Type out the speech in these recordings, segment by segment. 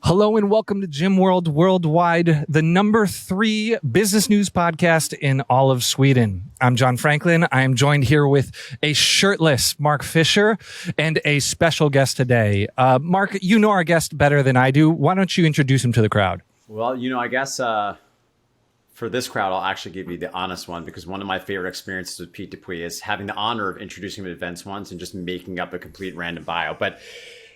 Hello and welcome to Gym World Worldwide, the number 3 business news podcast in all of Sweden. I'm John Franklin. I am joined here with a shirtless Mark Fisher and a special guest today. Mark, you know our guest better than I do. Why don't you introduce him to the crowd? Well, I guess for this crowd, I'll actually give you the honest one, because one of my favorite experiences with Pete Dupuis is having the honor of introducing him at events once and just making up a complete random bio. But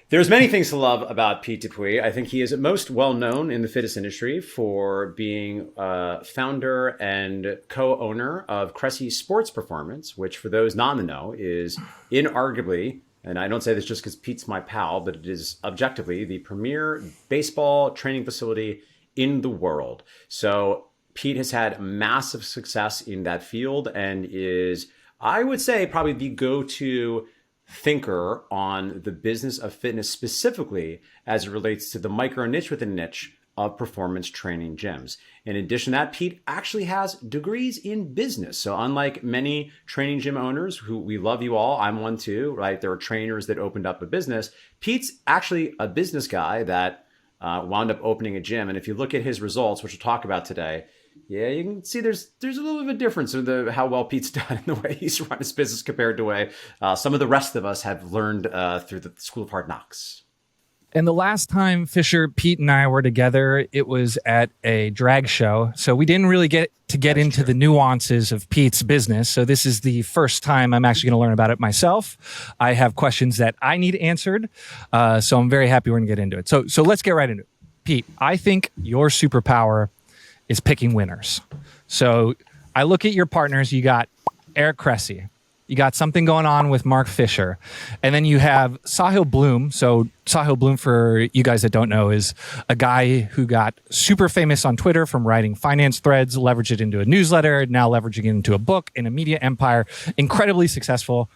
there's many things to love about Pete Dupuis. I think he is most well known in the fitness industry for being founder and co-owner of Cressy Sports Performance, which for those not in the know is inarguably, and I don't say this just because Pete's my pal, but it is objectively the premier baseball training facility in the world. So Pete has had massive success in that field and is, I would say, probably the go-to thinker on the business of fitness, specifically as it relates to the micro niche within niche of performance training gyms. In addition to that, Pete actually has degrees in business. So unlike many training gym owners who we love you all, I'm one too, right? There are trainers that opened up a business. Pete's actually a business guy that wound up opening a gym. And if you look at his results, which we'll talk about today, yeah, you can see there's a little bit of a difference in how well Pete's done in the way he's run his business compared to the way some of the rest of us have learned through the School of Hard Knocks. And the last time Fisher, Pete, and I were together, it was at a drag show. So we didn't really get into the nuances of Pete's business. So this is the first time I'm actually going to learn about it myself. I have questions that I need answered. So I'm very happy we're going to get into it. So let's get right into it. Pete, I think your superpower is picking winners. So I look at your partners. You got Eric Cressy. You got something going on with Mark Fisher. And then you have Sahil Bloom. So Sahil Bloom, for you guys that don't know, is a guy who got super famous on Twitter from writing finance threads, leveraged it into a newsletter, now leveraging it into a book and a media empire. Incredibly successful.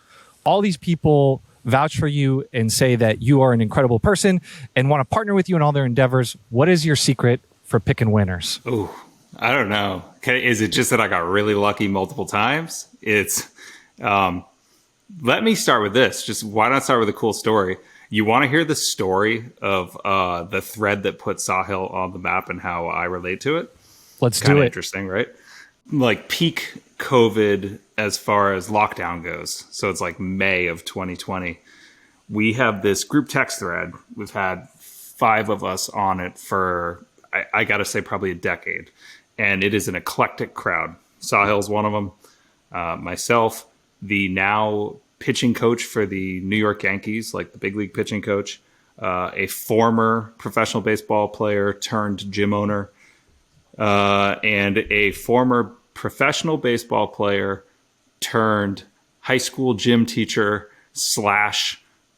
All these people vouch for you and say that you are an incredible person and want to partner with you in all their endeavors. What is your secret for picking winners? Oh, I don't know. Is it just that I got really lucky multiple times? It's, let me start with this. Just why not start with a cool story? You want to hear the story of the thread that put Sahil on the map and how I relate to it? Let's do it. Interesting, right? Like peak COVID as far as lockdown goes. So it's like May of 2020. We have this group text thread. We've had 5 of us on it for, I got to say, probably a decade. And it is an eclectic crowd. Sahil's one of them. Myself, the now pitching coach for the New York Yankees, like the big league pitching coach, a former professional baseball player turned gym owner, and a former professional baseball player turned high school gym teacher /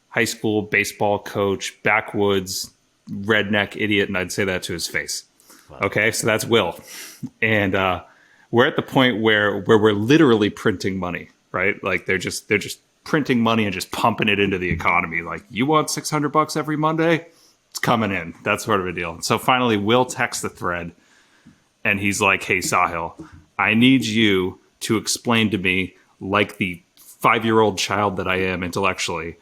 high school baseball coach, backwoods, redneck idiot, and I'd say that to his face. Wow. Okay, so that's Will. And we're at the point where we're literally printing money, right? Like they're just printing money and just pumping it into the economy. Like, you want $600 every Monday? It's coming in. That sort of a deal. So finally, Will texts the thread and he's like, "Hey, Sahil, I need you to explain to me, like the 5-year-old child that I am intellectually,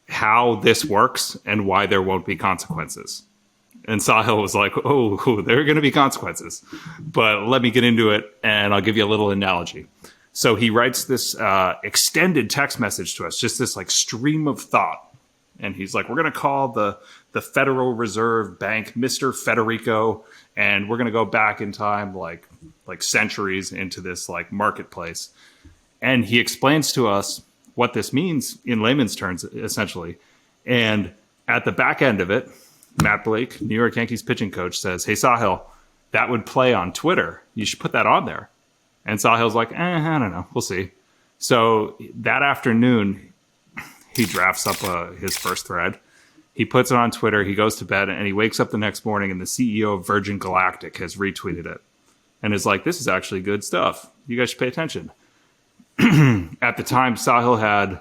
how this works and why there won't be consequences." And Sahil was like, "Oh, there are going to be consequences, but let me get into it and I'll give you a little analogy." So he writes this extended text message to us, just this like stream of thought. And he's like, "We're going to call the Federal Reserve Bank Mr. Federico, and we're going to go back in time like centuries into this like marketplace." And he explains to us what this means in layman's terms, essentially. And at the back end of it, Matt Blake, New York Yankees pitching coach, says, "Hey, Sahil, that would play on Twitter. You should put that on there." And Sahil's like, I don't know. We'll see. So that afternoon, he drafts up his first thread. He puts it on Twitter. He goes to bed and he wakes up the next morning and the CEO of Virgin Galactic has retweeted it and is like, "This is actually good stuff. You guys should pay attention." At the time, Sahil had,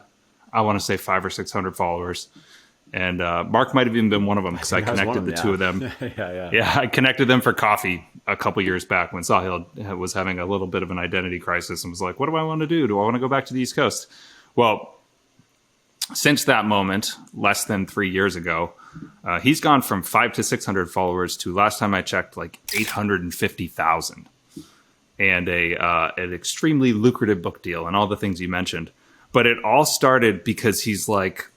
I want to say 500 or 600 followers. And Mark might have even been one of them because I connected the two of them. Yeah, I connected them for coffee a couple years back when Sahil was having a little bit of an identity crisis and was like, "What do I want to do? Do I want to go back to the East Coast?" Well, since that moment, less than 3 years ago, he's gone from 500 to 600 followers to, last time I checked, like 850,000, and an extremely lucrative book deal and all the things you mentioned. But it all started because he's like,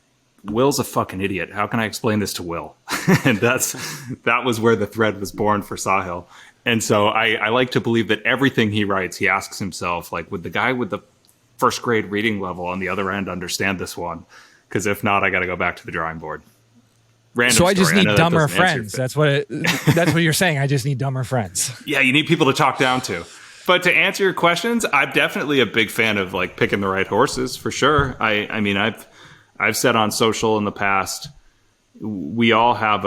Will's a fucking idiot. How can I explain this to Will? And that was where the thread was born for Sahil. And so I like to believe that everything he writes, he asks himself, like, would the guy with the first grade reading level on the other end understand this one? Because if not, I got to go back to the drawing board. Random so I just story. need dumber friends. That's what you're saying. I just need dumber friends. Yeah, you need people to talk down to. But to answer your questions, I'm definitely a big fan of like picking the right horses for sure. I mean, I've said on social in the past, we all have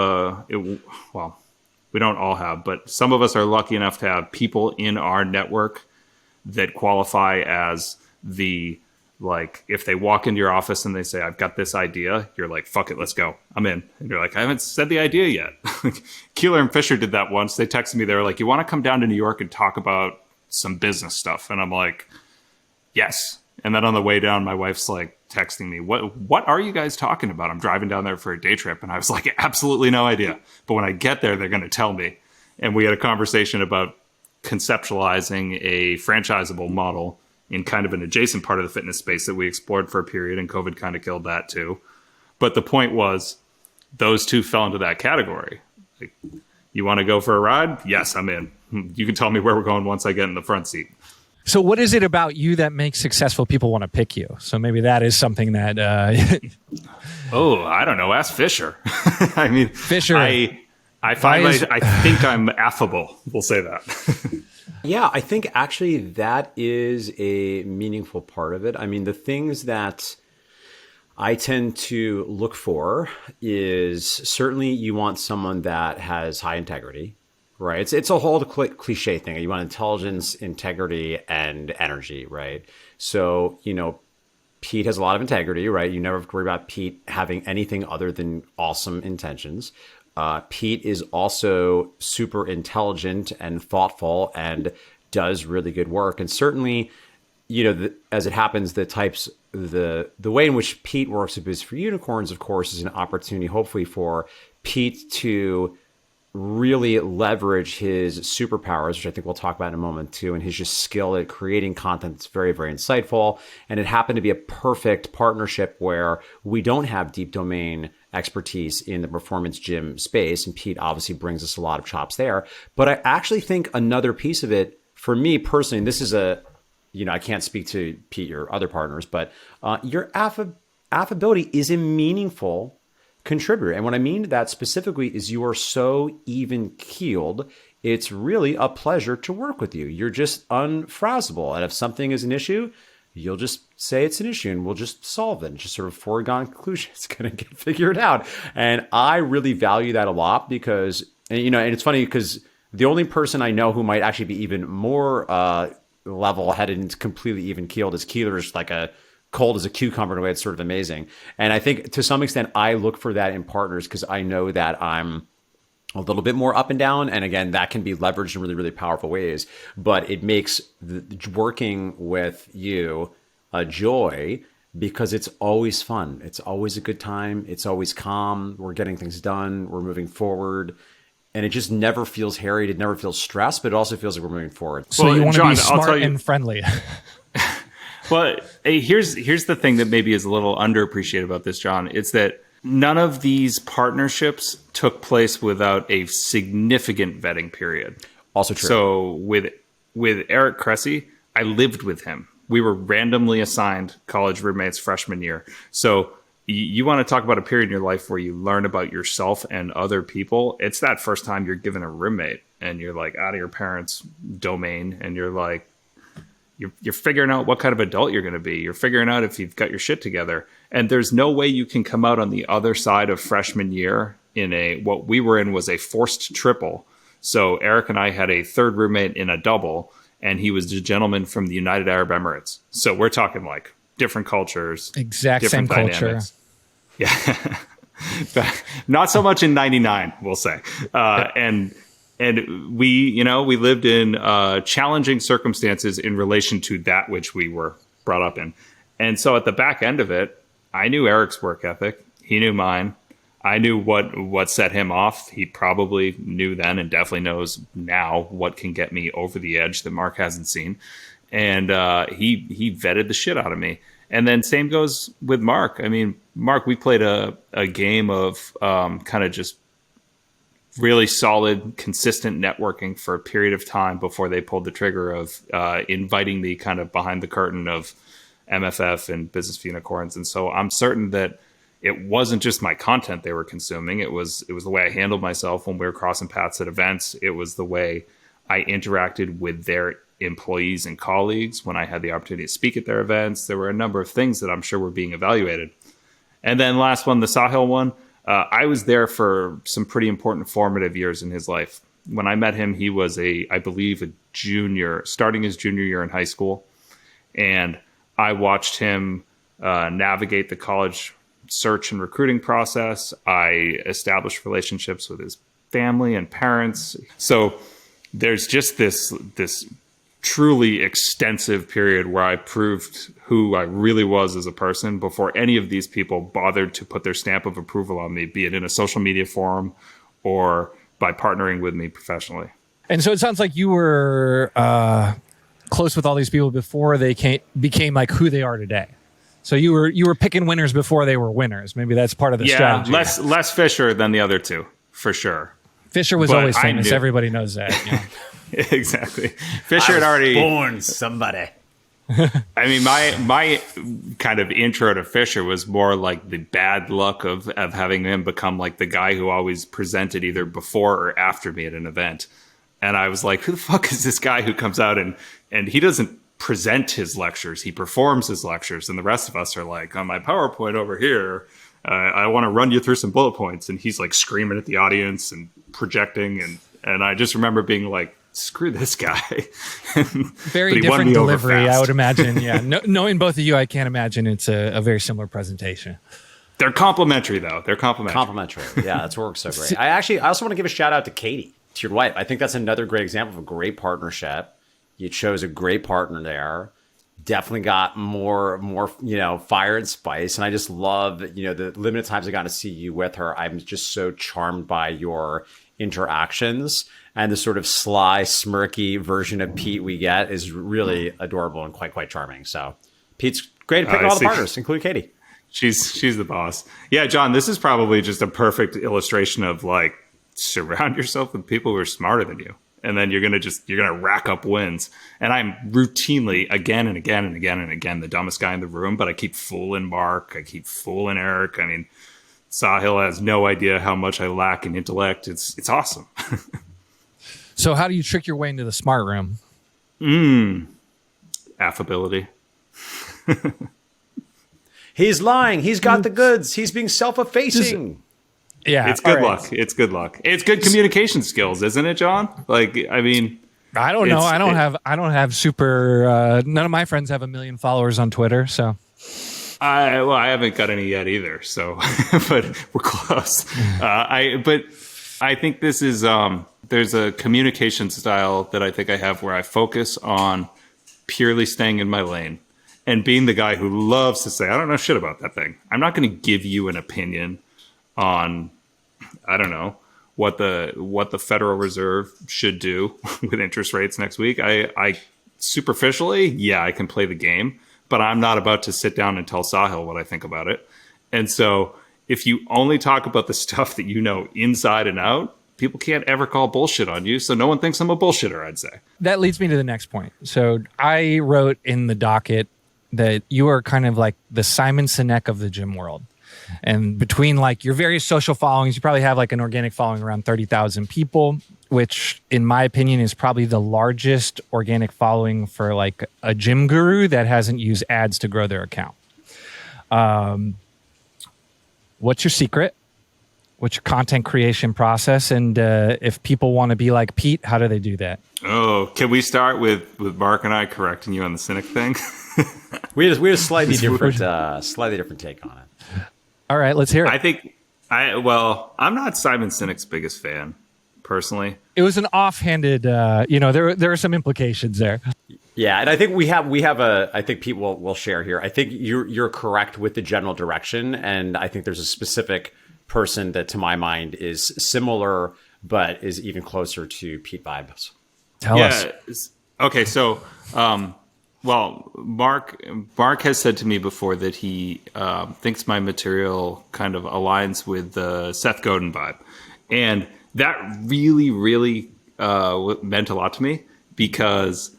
we don't all have, but some of us are lucky enough to have people in our network that qualify as the, like, if they walk into your office and they say, I've got this idea, you're like, fuck it, let's go. I'm in. And you're like, I haven't said the idea yet. Keeler and Fisher did that once. They texted me. They were like, you want to come down to New York and talk about some business stuff? And I'm like, yes. And then on the way down, my wife's like texting me, what are you guys talking about? I'm driving down there for a day trip. And I was like, absolutely no idea. But when I get there, they're going to tell me. And we had a conversation about conceptualizing a franchisable model in kind of an adjacent part of the fitness space that we explored for a period, and COVID kind of killed that too. But the point was, those two fell into that category. Like, you want to go for a ride? Yes, I'm in. You can tell me where we're going once I get in the front seat. So what is it about you that makes successful people want to pick you? So maybe that is something that... Oh, I don't know. Ask Fisher. I mean, Fisher. I think I'm affable. We'll say that. Yeah, I think actually that is a meaningful part of it. I mean, the things that I tend to look for is certainly you want someone that has high integrity, right? It's a whole cliche thing. You want intelligence, integrity, and energy, right? So, Pete has a lot of integrity, right? You never have to worry about Pete having anything other than awesome intentions. Pete is also super intelligent and thoughtful and does really good work. And certainly, as it happens, the way in which Pete works at Boost for Unicorns, of course, is an opportunity, hopefully, for Pete to really leverage his superpowers, which I think we'll talk about in a moment too, and his just skill at creating content that's very, very insightful. And it happened to be a perfect partnership where we don't have deep domain expertise in the performance gym space, and Pete obviously brings us a lot of chops there. But I actually think another piece of it, for me personally, and this is I can't speak to Pete, your other partners, but your affability is a meaningful contributor. And what I mean to that specifically is you are so even keeled. It's really a pleasure to work with you. You're just unfrazzable. And if something is an issue, you'll just say it's an issue and we'll just solve it. It's just sort of foregone conclusion. It's going to get figured out. And I really value that a lot because, and it's funny because the only person I know who might actually be even more level-headed and completely even keeled is Keeler, is like a cold as a cucumber in a way. It's sort of amazing. And I think to some extent, I look for that in partners because I know that I'm a little bit more up and down. And again, that can be leveraged in really, really powerful ways. But it makes working with you a joy because it's always fun. It's always a good time. It's always calm. We're getting things done. We're moving forward. And it just never feels harried. It never feels stressed, but it also feels like we're moving forward. So you want to be smart and friendly. Well, hey, here's the thing that maybe is a little underappreciated about this, John. It's that none of these partnerships took place without a significant vetting period. Also true. So with Eric Cressy, I lived with him. We were randomly assigned college roommates freshman year. So you want to talk about a period in your life where you learn about yourself and other people. It's that first time you're given a roommate and you're like out of your parents' domain and you're like, you're figuring out what kind of adult you're going to be. You're figuring out if you've got your shit together. And there's no way you can come out on the other side of freshman year in what we were in was a forced triple. So Eric and I had a third roommate in a double, and he was a gentleman from the United Arab Emirates. So we're talking like different cultures. Exact different same culture. Yeah. Not so much in 99, we'll say. And we lived in challenging circumstances in relation to that which we were brought up in. And so at the back end of it, I knew Eric's work ethic. He knew mine. I knew what set him off. He probably knew then and definitely knows now what can get me over the edge that Mark hasn't seen. And he vetted the shit out of me. And then same goes with Mark. I mean, Mark, we played a game of kind of just really solid, consistent networking for a period of time before they pulled the trigger of inviting me kind of behind the curtain of MFF and Business for Unicorns. And so I'm certain that it wasn't just my content they were consuming. It was the way I handled myself when we were crossing paths at events. It was the way I interacted with their employees and colleagues when I had the opportunity to speak at their events. There were a number of things that I'm sure were being evaluated. And then last one, the Sahil one, I was there for some pretty important formative years in his life. When I met him, he was I believe a junior, starting his junior year in high school. And I watched him navigate the college search and recruiting process. I established relationships with his family and parents. So there's just this truly extensive period where I proved who I really was as a person before any of these people bothered to put their stamp of approval on me, be it in a social media forum or by partnering with me professionally. And so it sounds like you were close with all these people before they became like who they are today. So you were picking winners before they were winners. Maybe that's part of the strategy. Less Fisher than the other two, for sure. Fisher was always famous. Everybody knows that. Yeah. Exactly. Fisher had already born somebody. I mean, my kind of intro to Fisher was more like the bad luck of having him become like the guy who always presented either before or after me at an event. And I was like, who the fuck is this guy who comes out and he doesn't present his lectures, he performs his lectures, and the rest of us are like, on my PowerPoint over here, I want to run you through some bullet points, and he's like screaming at the audience and projecting, and I just remember being like, screw this guy. Very different delivery, I would imagine. Yeah, knowing both of you, I can't imagine it's a very similar presentation. They're complimentary, though. They're complimentary. Yeah, that's worked so great. I also want to give a shout out to Katie, to your wife. I think that's another great example of a great partnership. You chose a great partner there. Definitely got more, fire and spice. And I just love, the limited times I got to see you with her. I'm just so charmed by your interactions, and the sort of sly, smirky version of Pete we get is really adorable and quite charming. So Pete's great at picking all the partners, including Katie. She's the boss. Yeah, John, this is probably just a perfect illustration of like, surround yourself with people who are smarter than you. And then you're gonna rack up wins. And I'm routinely again and again the dumbest guy in the room, but I keep fooling Mark, I keep fooling Eric. I mean, Sahil has no idea how much I lack in intellect. It's awesome. So how do you trick your way into the smart room? Affability. He's lying. He's got the goods. He's being self-effacing. Yeah, it's good luck. It's good luck. It's good communication skills, isn't it, John? Like, I mean, I don't know. I don't have super. None of my friends have 1 million followers on Twitter, so. I haven't got any yet either. So, but we're close. But I think this is there's a communication style that I think I have where I focus on purely staying in my lane and being the guy who loves to say, I don't know shit about that thing. I'm not going to give you an opinion on, I don't know, what the Federal Reserve should do with interest rates next week. I superficially, yeah, I can play the game, but I'm not about to sit down and tell Sahil what I think about it. And so if you only talk about the stuff that you know inside and out, people can't ever call bullshit on you. So no one thinks I'm a bullshitter, I'd say. That leads me to the next point. So I wrote in the docket that you are kind of like the Simon Sinek of the gym world. And between like your various social followings, you probably have like an organic following around 30,000 people, which in my opinion is probably the largest organic following for like a gym guru that hasn't used ads to grow their account. What's your secret? What's your content creation process? And if people want to be like Pete, how do they do that? Oh, can we start with Mark and I correcting you on the cynic thing? we had a slightly different take on it. All right, let's hear it. I'm not Simon Sinek's biggest fan, personally. It was an offhanded, there are some implications there. Yeah, and I think we have I think Pete will share here. I think you're correct with the general direction, and I think there's a specific person that, to my mind, is similar but is even closer to Pete vibes. Tell us. Okay, so Mark has said to me before that he thinks my material kind of aligns with the Seth Godin vibe, and that really, really meant a lot to me, because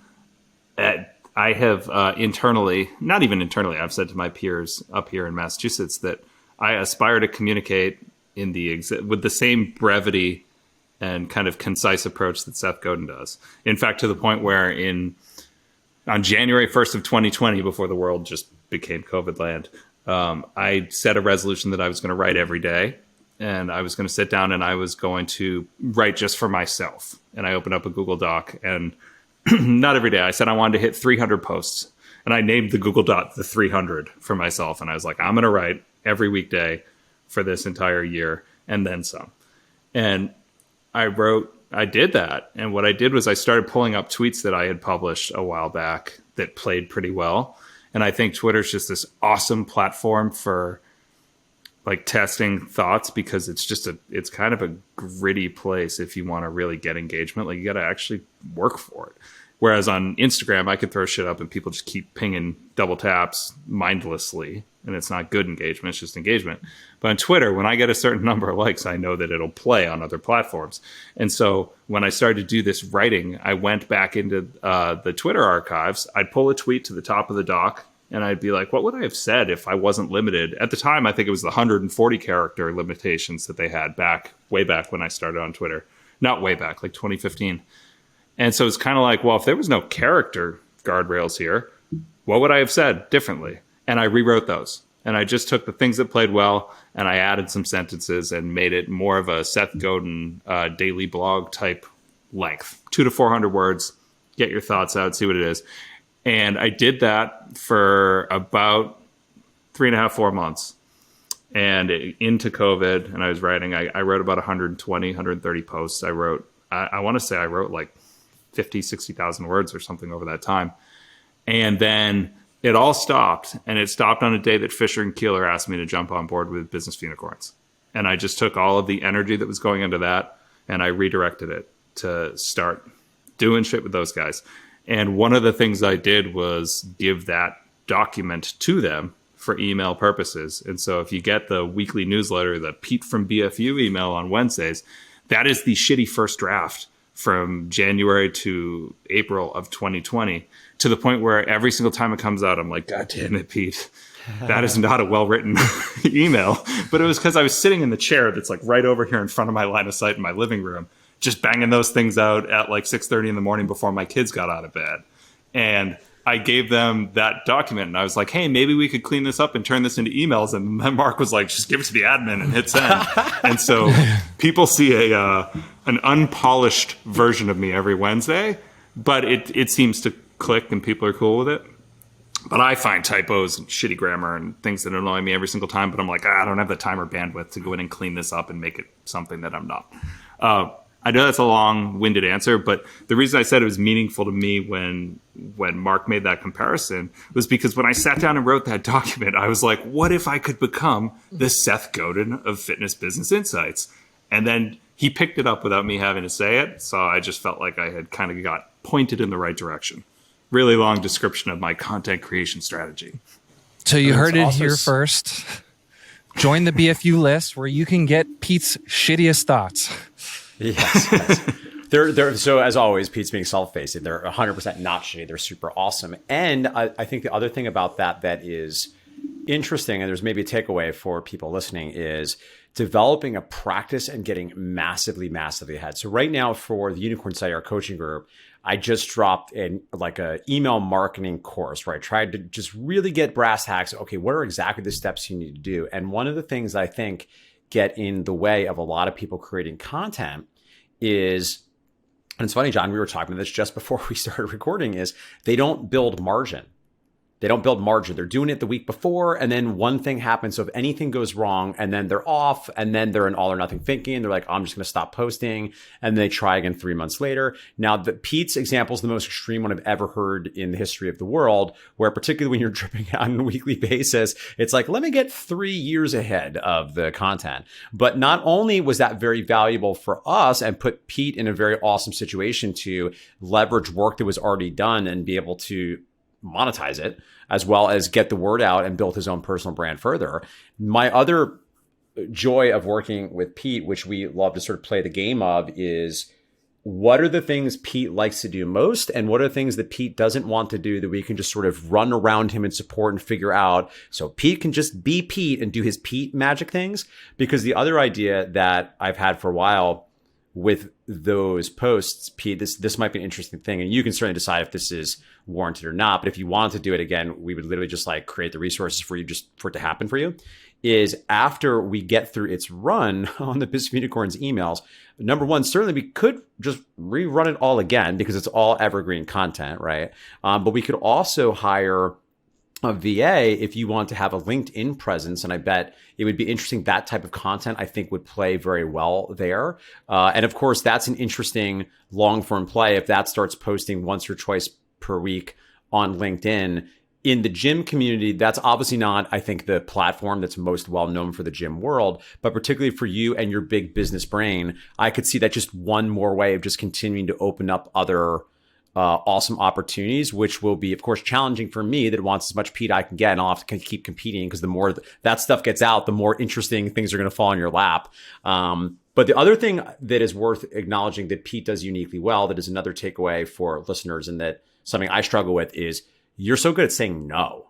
I have internally, not even internally, I've said to my peers up here in Massachusetts that I aspire to communicate with the same brevity and kind of concise approach that Seth Godin does. In fact, to the point where on January 1st of 2020, before the world just became COVID land, I set a resolution that I was going to write every day, and I was going to sit down and I was going to write just for myself. And I opened up a Google Doc, and not every day. I said I wanted to hit 300 posts, and I named the Google Doc the 300 for myself. And I was like, I'm going to write every weekday for this entire year and then some. And I did that. And what I did was I started pulling up tweets that I had published a while back that played pretty well. And I think Twitter's just this awesome platform for like testing thoughts, because it's kind of a gritty place if you want to really get engagement. Like, you got to actually work for it. Whereas on Instagram, I could throw shit up and people just keep pinging double taps mindlessly, and it's not good engagement, it's just engagement. But on Twitter, when I get a certain number of likes, I know that it'll play on other platforms. And so when I started to do this writing, I went back into the Twitter archives. I'd pull a tweet to the top of the doc, and I'd be like, what would I have said if I wasn't limited? At the time, I think it was the 140 character limitations that they had way back when I started on Twitter. Not way back, like 2015. And so it's kind of like, well, if there was no character guardrails here, what would I have said differently? And I rewrote those. And I just took the things that played well, and I added some sentences and made it more of a Seth Godin daily blog type length, 200 to 400 words. Get your thoughts out, see what it is. And I did that for about 3.5, 4 months. And into COVID, and I was writing, I wrote about 120, 130 posts. I want to say I wrote like 50, 60,000 words or something over that time. And then it all stopped. And it stopped on a day that Fisher and Keeler asked me to jump on board with Business Unicorns. And I just took all of the energy that was going into that, and I redirected it to start doing shit with those guys. And one of the things I did was give that document to them for email purposes. And so if you get the weekly newsletter, the Pete from BFU email on Wednesdays, that is the shitty first draft from January to April of 2020, to the point where every single time it comes out, I'm like, God damn it, Pete. That is not a well-written email. But it was because I was sitting in the chair that's like right over here in front of my line of sight in my living room, just banging those things out at like 6:30 in the morning before my kids got out of bed. And I gave them that document, and I was like, hey, maybe we could clean this up and turn this into emails. And then Mark was like, just give it to the admin and hit send. And so people see an unpolished version of me every Wednesday, but it seems to click and people are cool with it. But I find typos and shitty grammar and things that annoy me every single time. But I'm like, I don't have the time or bandwidth to go in and clean this up and make it something that I'm not. I know that's a long-winded answer, but the reason I said it was meaningful to me when Mark made that comparison was because when I sat down and wrote that document, I was like, what if I could become the Seth Godin of Fitness Business Insights? And then he picked it up without me having to say it, so I just felt like I had kind of got pointed in the right direction. Really long description of my content creation strategy. So you heard it here first. Join the BFU list where you can get Pete's shittiest thoughts. Yes. They're so, as always, Pete's being self-facing. They're 100% not shitty. They're super awesome. And I think the other thing about that is interesting, and there's maybe a takeaway for people listening, is developing a practice and getting massively, massively ahead. So right now for the Unicorn Site, our coaching group, I just dropped in like a email marketing course where I tried to just really get brass tacks. Okay, what are exactly the steps you need to do? And one of the things I think get in the way of a lot of people creating content is, and it's funny, John, we were talking about this just before we started recording, is they don't build margin. They don't build margin. They're doing it the week before, and then one thing happens. So if anything goes wrong, and then they're off, and then they're in all or nothing thinking, they're like, I'm just going to stop posting, and they try again 3 months later. Now, Pete's example is the most extreme one I've ever heard in the history of the world, where particularly when you're dripping out on a weekly basis, it's like, let me get 3 years ahead of the content. But not only was that very valuable for us and put Pete in a very awesome situation to leverage work that was already done and be able to monetize it, as well as get the word out and build his own personal brand further. My other joy of working with Pete, which we love to sort of play the game of, is what are the things Pete likes to do most, and what are the things that Pete doesn't want to do that we can just sort of run around him and support and figure out, so Pete can just be Pete and do his Pete magic things. Because the other idea that I've had for a while with those posts, Pete, this might be an interesting thing, and you can certainly decide if this is warranted or not. But if you wanted to do it again, we would literally just like create the resources for you, just for it to happen for you. Is after we get through its run on the Business of Unicorns emails, number one, certainly we could just rerun it all again because it's all evergreen content, right? But we could also hire a VA if you want to have a LinkedIn presence. And I bet it would be interesting. That type of content, I think, would play very well there. And of course, that's an interesting long form play. If that starts posting once or twice per week on LinkedIn, in the gym community, that's obviously not, I think, the platform that's most well known for the gym world, but particularly for you and your big business brain, I could see that just one more way of just continuing to open up other awesome opportunities, which will be, of course, challenging for me that wants as much Pete I can get, and I'll have to keep competing because the more that stuff gets out, the more interesting things are going to fall in your lap. But the other thing that is worth acknowledging that Pete does uniquely well, that is another takeaway for listeners, and that something I struggle with, is you're so good at saying no.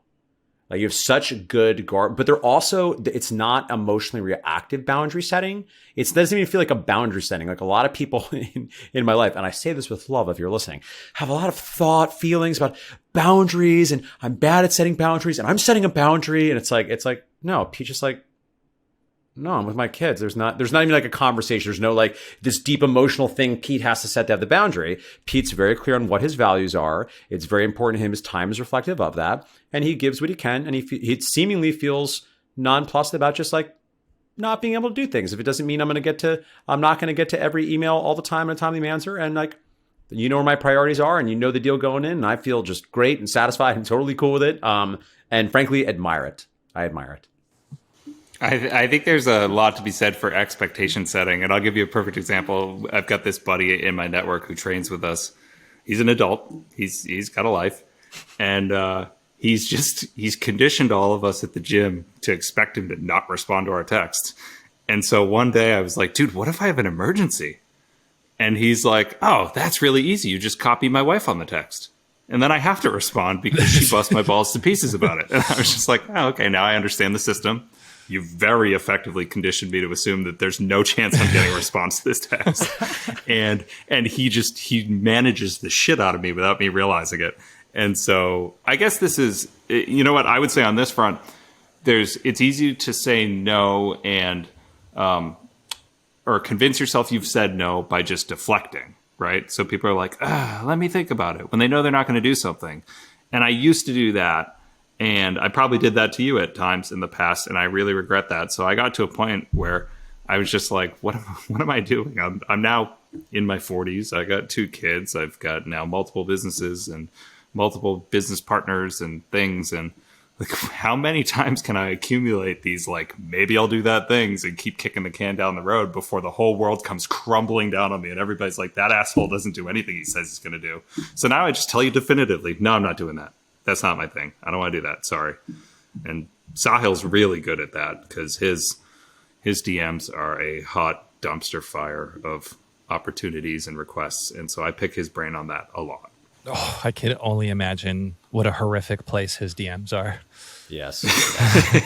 Like, you have such good guard, but they're also, it's not emotionally reactive boundary setting. It doesn't even feel like a boundary setting. Like, a lot of people in my life, and I say this with love if you're listening, have a lot of thought, feelings about boundaries, and I'm bad at setting boundaries, and I'm setting a boundary. And it's like, no, Pete's just like, no, I'm with my kids. There's not even like a conversation. There's no like this deep emotional thing Pete has to set to have the boundary. Pete's very clear on what his values are. It's very important to him. His time is reflective of that. And he gives what he can. And he seemingly feels nonplussed about just like not being able to do things. If it doesn't mean I'm not going to get to every email all the time in a timely manner. And like, you know where my priorities are, and you know the deal going in. And I feel just great and satisfied and totally cool with it. And frankly, admire it. I admire it. I think there's a lot to be said for expectation setting. And I'll give you a perfect example. I've got this buddy in my network who trains with us. He's an adult. He's got a life. And he's conditioned all of us at the gym to expect him to not respond to our texts. And so one day I was like, dude, what if I have an emergency? And he's like, oh, that's really easy. You just copy my wife on the text. And then I have to respond because she busts my balls to pieces about it. And I was just like, oh, okay, now I understand the system. You very effectively conditioned me to assume that there's no chance I'm getting a response to this text. And he manages the shit out of me without me realizing it. And so I guess this is, you know what I would say on this front, it's easy to say no and, or convince yourself you've said no by just deflecting, right? So people are like, let me think about it, when they know they're not going to do something. And I used to do that. And I probably did that to you at times in the past, and I really regret that. So I got to a point where I was just like, what am I doing? I'm now in my 40s. I got 2 kids. I've got now multiple businesses and multiple business partners and things. And like, how many times can I accumulate these, like, maybe I'll do that things and keep kicking the can down the road before the whole world comes crumbling down on me and everybody's like, that asshole doesn't do anything he says he's going to do. So now I just tell you definitively, no, I'm not doing that. That's not my thing. I don't want to do that. Sorry. And Sahil's really good at that because his DMs are a hot dumpster fire of opportunities and requests. And so I pick his brain on that a lot. Oh, I can only imagine what a horrific place his DMs are. Yes.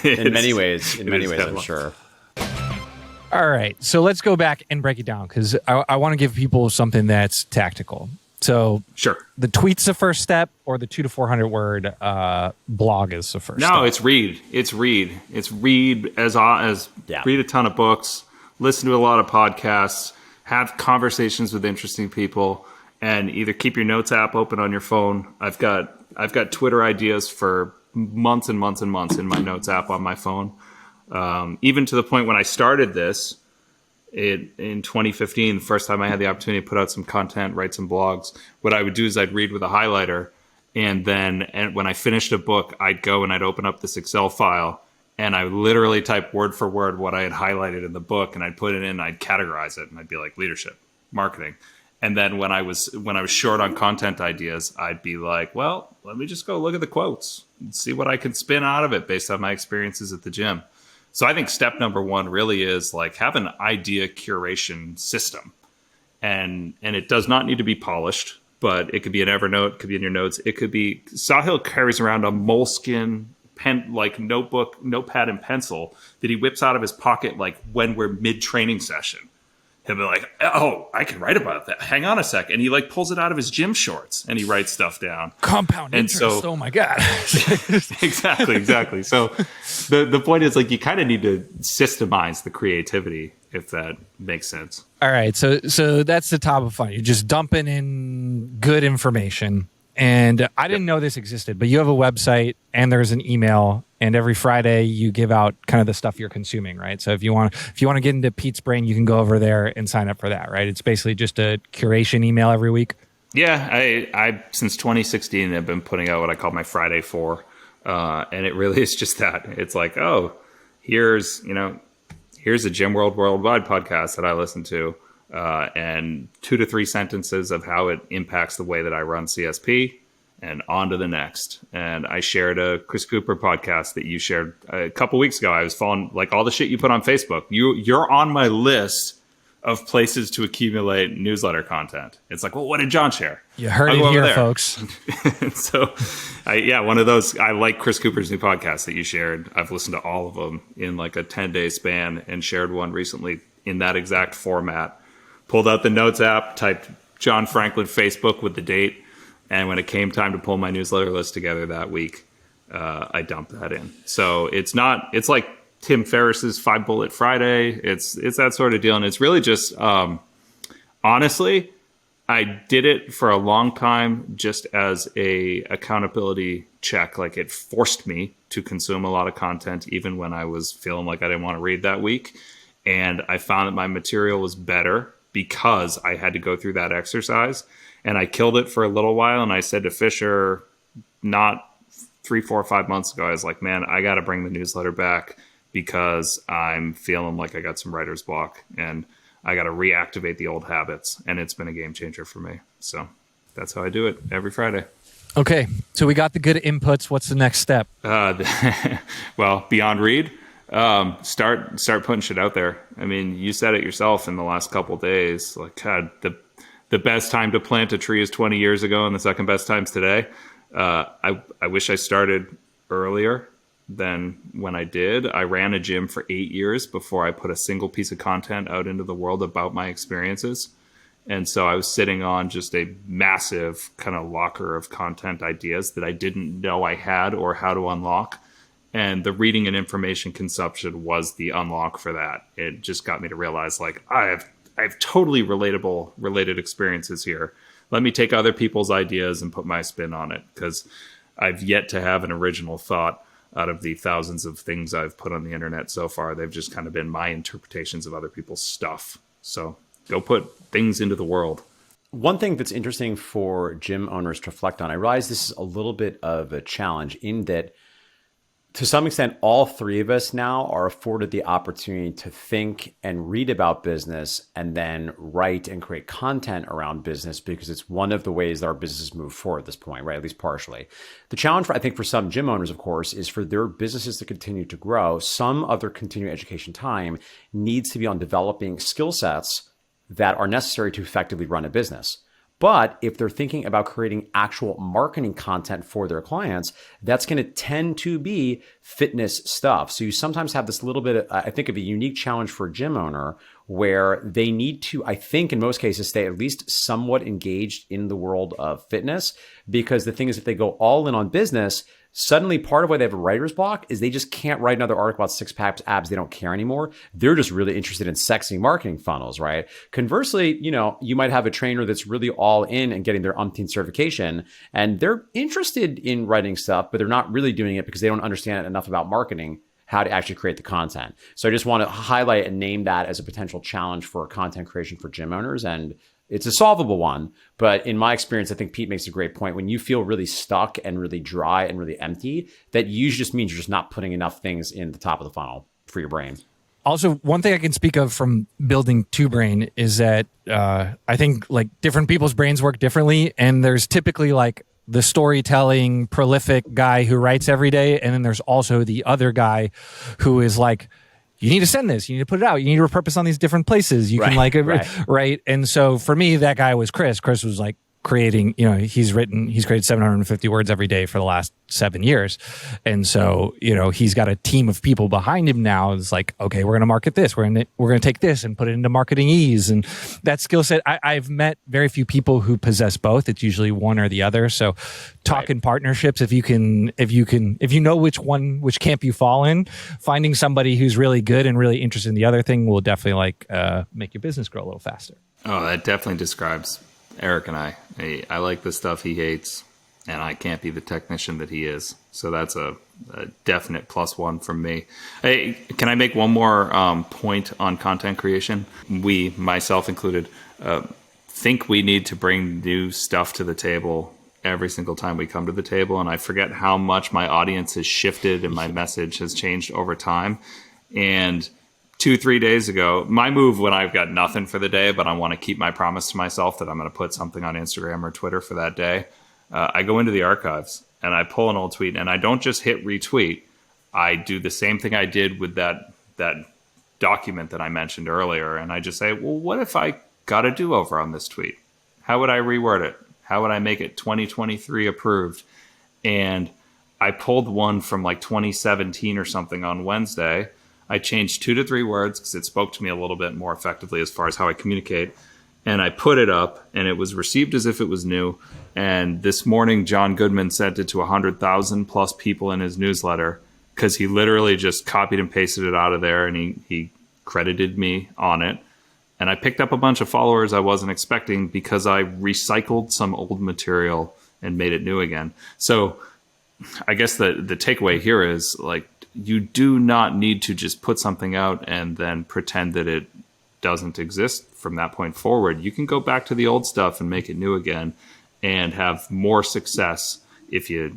In many ways, I'm sure. All right. So let's go back and break it down because I want to give people something that's tactical. So sure, the tweet's the first step, or the 200 to 400 word blog is the first step? No, it's read. It's read. It's read read a ton of books, listen to a lot of podcasts, have conversations with interesting people, and either keep your notes app open on your phone. I've got I've got Twitter ideas for months and months and months in my notes app on my phone. Even to the point when I started this in 2015, the first time I had the opportunity to put out some content, write some blogs, what I would do is I'd read with a highlighter. And when I finished a book, I'd go and I'd open up this Excel file and I would literally type word for word what I had highlighted in the book, and I'd put it in, I'd categorize it, and I'd be like leadership, marketing. And then when I was short on content ideas, I'd be like, well, let me just go look at the quotes and see what I can spin out of it based on my experiences at the gym. So I think step number one really is like have an idea curation system. And it does not need to be polished, but it could be an Evernote, it could be in your notes. It could be, Sahil carries around a moleskin pen, like notepad and pencil that he whips out of his pocket like when we're mid-training session. He'll be like, oh, I can write about that. Hang on a sec. And he like pulls it out of his gym shorts and he writes stuff down. Compound interest. Oh my God. Exactly. So the point is like you kind of need to systemize the creativity, if that makes sense. All right. So that's the top of fun. You're just dumping in good information. And I didn't know this existed, but you have a website and there's an email, and every Friday you give out kind of the stuff you're consuming, right? So if you want to get into Pete's brain, you can go over there and sign up for that, right? It's basically just a curation email every week. Yeah, I since 2016 have been putting out what I call my Friday 4, and it really is just that. It's like, oh, here's a Gym World Worldwide podcast that I listen to. And 2 to 3 sentences of how it impacts the way that I run CSP, and on to the next. And I shared a Chris Cooper podcast that you shared a couple weeks ago. I was following like all the shit you put on Facebook. You're on my list of places to accumulate newsletter content. It's like, well, what did John share? You heard it here, folks. So, one of those. I like Chris Cooper's new podcast that you shared. I've listened to all of them in like a 10-day span, and shared one recently in that exact format. Pulled out the notes app, typed John Franklin Facebook with the date, and when it came time to pull my newsletter list together that week, I dumped that in. So it's like Tim Ferriss's 5 Bullet Friday. It's that sort of deal, and it's really just honestly, I did it for a long time just as a accountability check. Like it forced me to consume a lot of content, even when I was feeling like I didn't want to read that week, and I found that my material was better because I had to go through that exercise, and I killed it for a little while. And I said to Fisher, not 3, 4, 5 months ago, I was like, man, I got to bring the newsletter back because I'm feeling like I got some writer's block and I got to reactivate the old habits. And it's been a game changer for me. So that's how I do it every Friday. Okay. So we got the good inputs. What's the next step? Well, beyond read. Start putting shit out there. I mean, you said it yourself in the last couple of days. Like, God, the best time to plant a tree is 20 years ago, and the second best time's today. I wish I started earlier than when I did. I ran a gym for 8 years before I put a single piece of content out into the world about my experiences. And so I was sitting on just a massive kind of locker of content ideas that I didn't know I had or how to unlock. And the reading and information consumption was the unlock for that. It just got me to realize, like, I have totally related experiences here. Let me take other people's ideas and put my spin on it, because I've yet to have an original thought out of the thousands of things I've put on the internet so far. They've just kind of been my interpretations of other people's stuff. So go put things into the world. One thing that's interesting for gym owners to reflect on, I realize this is a little bit of a challenge in that, to some extent, all three of us now are afforded the opportunity to think and read about business and then write and create content around business, because it's one of the ways that our businesses move forward at this point, right? At least partially. The challenge, I think, for some gym owners, of course, is for their businesses to continue to grow. Some of their continuing education time needs to be on developing skill sets that are necessary to effectively run a business. But if they're thinking about creating actual marketing content for their clients, that's going to tend to be fitness stuff. So you sometimes have this little bit, I think, of a unique challenge for a gym owner where they need to, I think, in most cases, stay at least somewhat engaged in the world of fitness. Because the thing is, if they go all in on business, suddenly part of why they have a writer's block is they just can't write another article about six packs abs. They don't care anymore. They're just really interested in sexy marketing funnels, right? Conversely, you might have a trainer that's really all in and getting their umpteenth certification, and they're interested in writing stuff, but they're not really doing it because they don't understand enough about marketing, how to actually create the content. So I just want to highlight and name that as a potential challenge for content creation for gym owners. And it's a solvable one, but in my experience, I think Pete makes a great point. When you feel really stuck and really dry and really empty, that usually just means you're just not putting enough things in the top of the funnel for your brain. Also, one thing I can speak of from building Two Brain is that I think like different people's brains work differently, and there's typically like the storytelling, prolific guy who writes every day, and then there's also the other guy who is like, you need to send this, you need to put it out, you need to repurpose on these different places. You can right. And so for me, that guy was Chris. Chris was like creating, he's created 750 words every day for the last 7 years. And so, he's got a team of people behind him now. It's like, okay, we're going to market this. We're going to take this and put it into marketing ease. And that skill set, I've met very few people who possess both. It's usually one or the other. So talk in partnerships. If you know which camp you fall in, finding somebody who's really good and really interested in the other thing will definitely make your business grow a little faster. Oh, that definitely describes Eric and I. I like the stuff he hates, and I can't be the technician that he is. So that's a definite +1 from me. Hey, can I make one more point on content creation? We, myself included, think we need to bring new stuff to the table every single time we come to the table. And I forget how much my audience has shifted and my message has changed over time. And 2-3 days ago, my move when I've got nothing for the day, but I want to keep my promise to myself that I'm going to put something on Instagram or Twitter for that day, I go into the archives and I pull an old tweet, and I don't just hit retweet. I do the same thing I did with that document that I mentioned earlier, and I just say, well, what if I got a do-over on this tweet? How would I reword it? How would I make it 2023 approved? And I pulled one from like 2017 or something on Wednesday. I changed 2 to 3 words because it spoke to me a little bit more effectively as far as how I communicate. And I put it up, and it was received as if it was new. And this morning, John Goodman sent it to 100,000 plus people in his newsletter because he literally just copied and pasted it out of there, and he credited me on it. And I picked up a bunch of followers I wasn't expecting because I recycled some old material and made it new again. So I guess the takeaway here is, like, you do not need to just put something out and then pretend that it doesn't exist from that point forward. You can go back to the old stuff and make it new again and have more success if you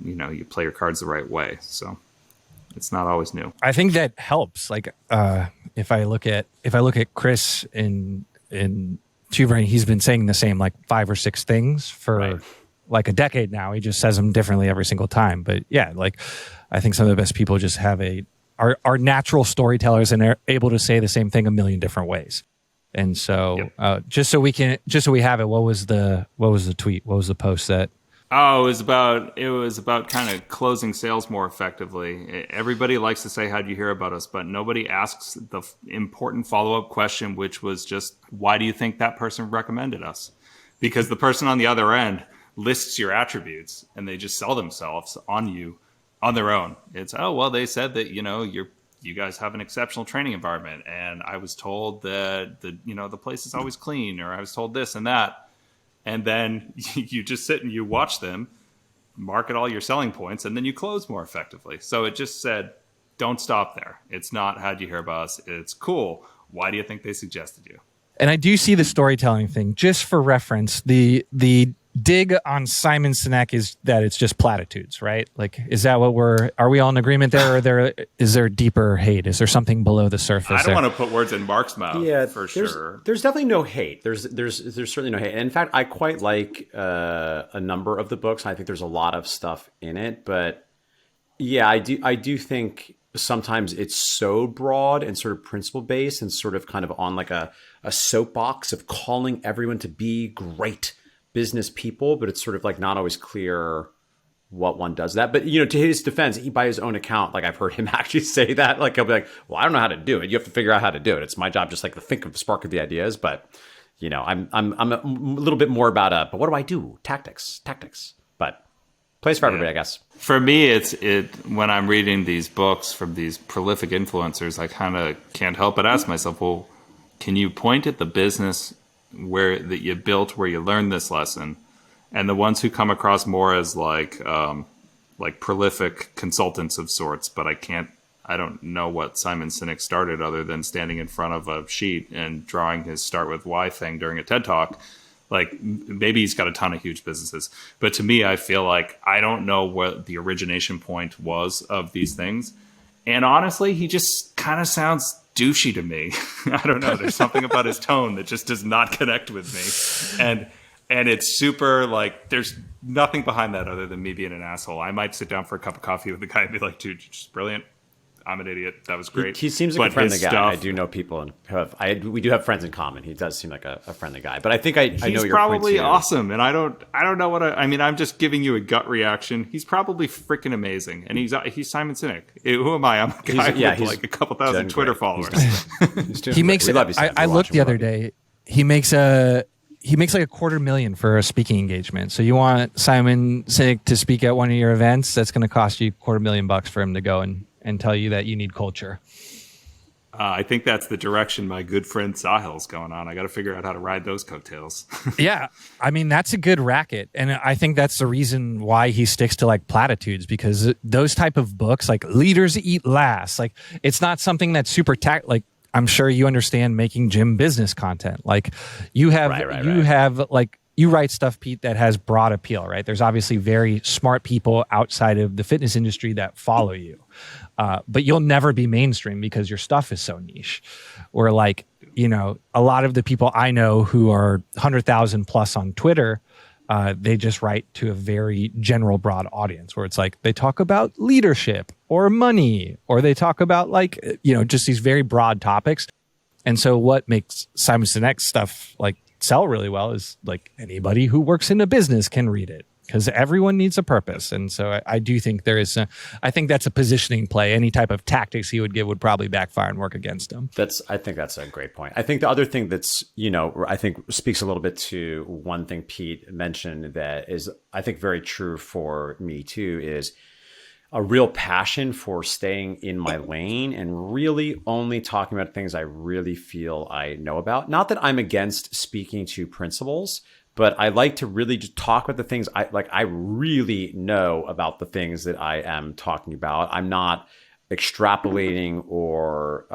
play your cards the right way. So it's not always new. I think that helps. Like if I look at Chris in Two Brain, he's been saying the same like 5 or 6 things for like a decade now. He just says them differently every single time. But yeah, like I think some of the best people just have are natural storytellers and are able to say the same thing a million different ways. And so just so we have it, what was the tweet? What was the post that? Oh, it was about kind of closing sales more effectively. Everybody likes to say, how do you hear about us? But nobody asks the important follow-up question, which was just, why do you think that person recommended us? Because the person on the other end lists your attributes and they just sell themselves on you on their own. It's, oh, well, they said that, you guys have an exceptional training environment. And I was told that the place is always clean, or I was told this and that. And then you just sit and you watch them market all your selling points, and then you close more effectively. So it just said, don't stop there. It's not, how'd you hear about us? It's cool. Why do you think they suggested you? And I do see the storytelling thing. Just for reference, the dig on Simon Sinek is that it's just platitudes, right? Like, is that are we all in agreement there, or is there deeper hate? Is there something below the surface? I don't want to put words in Mark's mouth, for sure. There's definitely no hate. There's certainly no hate. And in fact, I quite like a number of the books. I think there's a lot of stuff in it, but yeah, I do think sometimes it's so broad and sort of principle based and sort of kind of on like a soapbox of calling everyone to be great business people, but it's sort of like not always clear what one does that. But, to his defense, he, by his own account, like I've heard him actually say that, like, he'll be like, well, I don't know how to do it. You have to figure out how to do it. It's my job just like to think of the spark of the ideas. But, I'm a little bit more about but what do I do? Tactics. But Place for everybody, I guess. For me, it's when I'm reading these books from these prolific influencers, I kind of can't help but ask myself, well, can you point at the business that you built where you learned this lesson, and the ones who come across more as like prolific consultants of sorts, but I don't know what Simon Sinek started other than standing in front of a sheet and drawing his start with why thing during a TED Talk. Like, maybe he's got a ton of huge businesses, but to me, I feel like I don't know what the origination point was of these things. And honestly, he just kind of sounds douchey to me. I don't know. There's something about his tone that just does not connect with me. And it's super, like, there's nothing behind that other than me being an asshole. I might sit down for a cup of coffee with the guy and be like, dude, you're just brilliant. I'm an idiot. That was great. He seems like a friendly guy. I do know people we do have friends in common. He does seem like a friendly guy. But I think I know your point too. He's probably awesome, and I don't know what I mean. I'm just giving you a gut reaction. He's probably freaking amazing, and he's Simon Sinek. Who am I? I'm a guy with like a couple thousand Twitter followers. He makes. I looked the other day. He makes like $250,000 for a speaking engagement. So you want Simon Sinek to speak at one of your events? That's going to cost you $250,000 for him to go and tell you that you need culture. I think that's the direction my good friend Sahil's going on. I got to figure out how to ride those coattails. Yeah. I mean, that's a good racket. And I think that's the reason why he sticks to like platitudes, because those type of books, like Leaders Eat Last, like it's not something that's super like, I'm sure you understand making gym business content. Like you have, have like, you write stuff, Pete, that has broad appeal, right? There's obviously very smart people outside of the fitness industry that follow you. But you'll never be mainstream because your stuff is so niche. Or like, you know, a lot of the people I know who are 100,000 plus on Twitter, they just write to a very general, broad audience where it's like they talk about leadership or money, or they talk about like, you know, just these very broad topics. And so what makes Simon Sinek's stuff like sell really well is like anybody who works in a business can read it, because everyone needs a purpose. And so I do think I think that's a positioning play. Any type of tactics he would give would probably backfire and work against him. I think that's a great point. I think the other thing that's, you know, I think speaks a little bit to one thing Pete mentioned that is, I think, very true for me too, is a real passion for staying in my lane and really only talking about things I really feel I know about. Not that I'm against speaking to principals, but I like to really just talk about the things I really know about the things that I am talking about. I'm not extrapolating or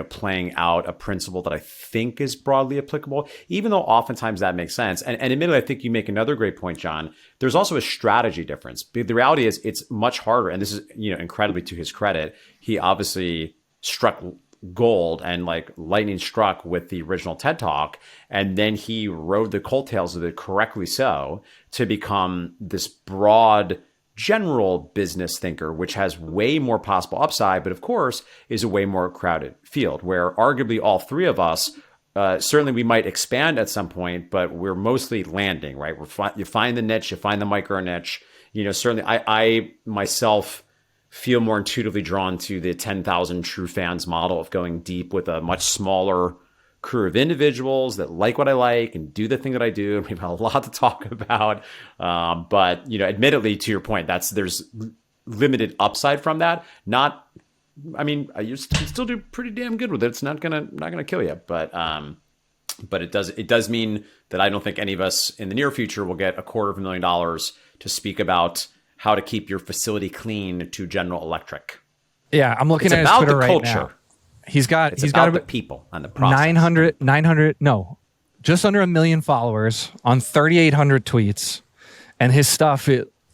playing out a principle that I think is broadly applicable, even though oftentimes that makes sense. And admittedly, I think you make another great point, John. There's also a strategy difference. The reality is it's much harder, and this is, you know, incredibly to his credit. He obviously struck gold and like lightning struck with the original TED Talk, and then he rode the coattails of it, correctly so, to become this broad general business thinker, which has way more possible upside, but of course is a way more crowded field where arguably all three of us, certainly we might expand at some point, but we're mostly landing, right? You find the niche, you find the micro niche. You know, certainly I myself feel more intuitively drawn to the 10,000 true fans model of going deep with a much smaller crew of individuals that like what I like and do the thing that I do. We have a lot to talk about. But, you know, admittedly, to your point, there's limited upside from that. You still do pretty damn good with it. It's not gonna kill you. But it does mean that I don't think any of us in the near future will get $250,000 to speak about how to keep your facility clean to General Electric. Yeah, I'm looking at his Twitter right now. He's got the people on the process. 900, just under 1 million followers on 3,800 tweets, and his stuff,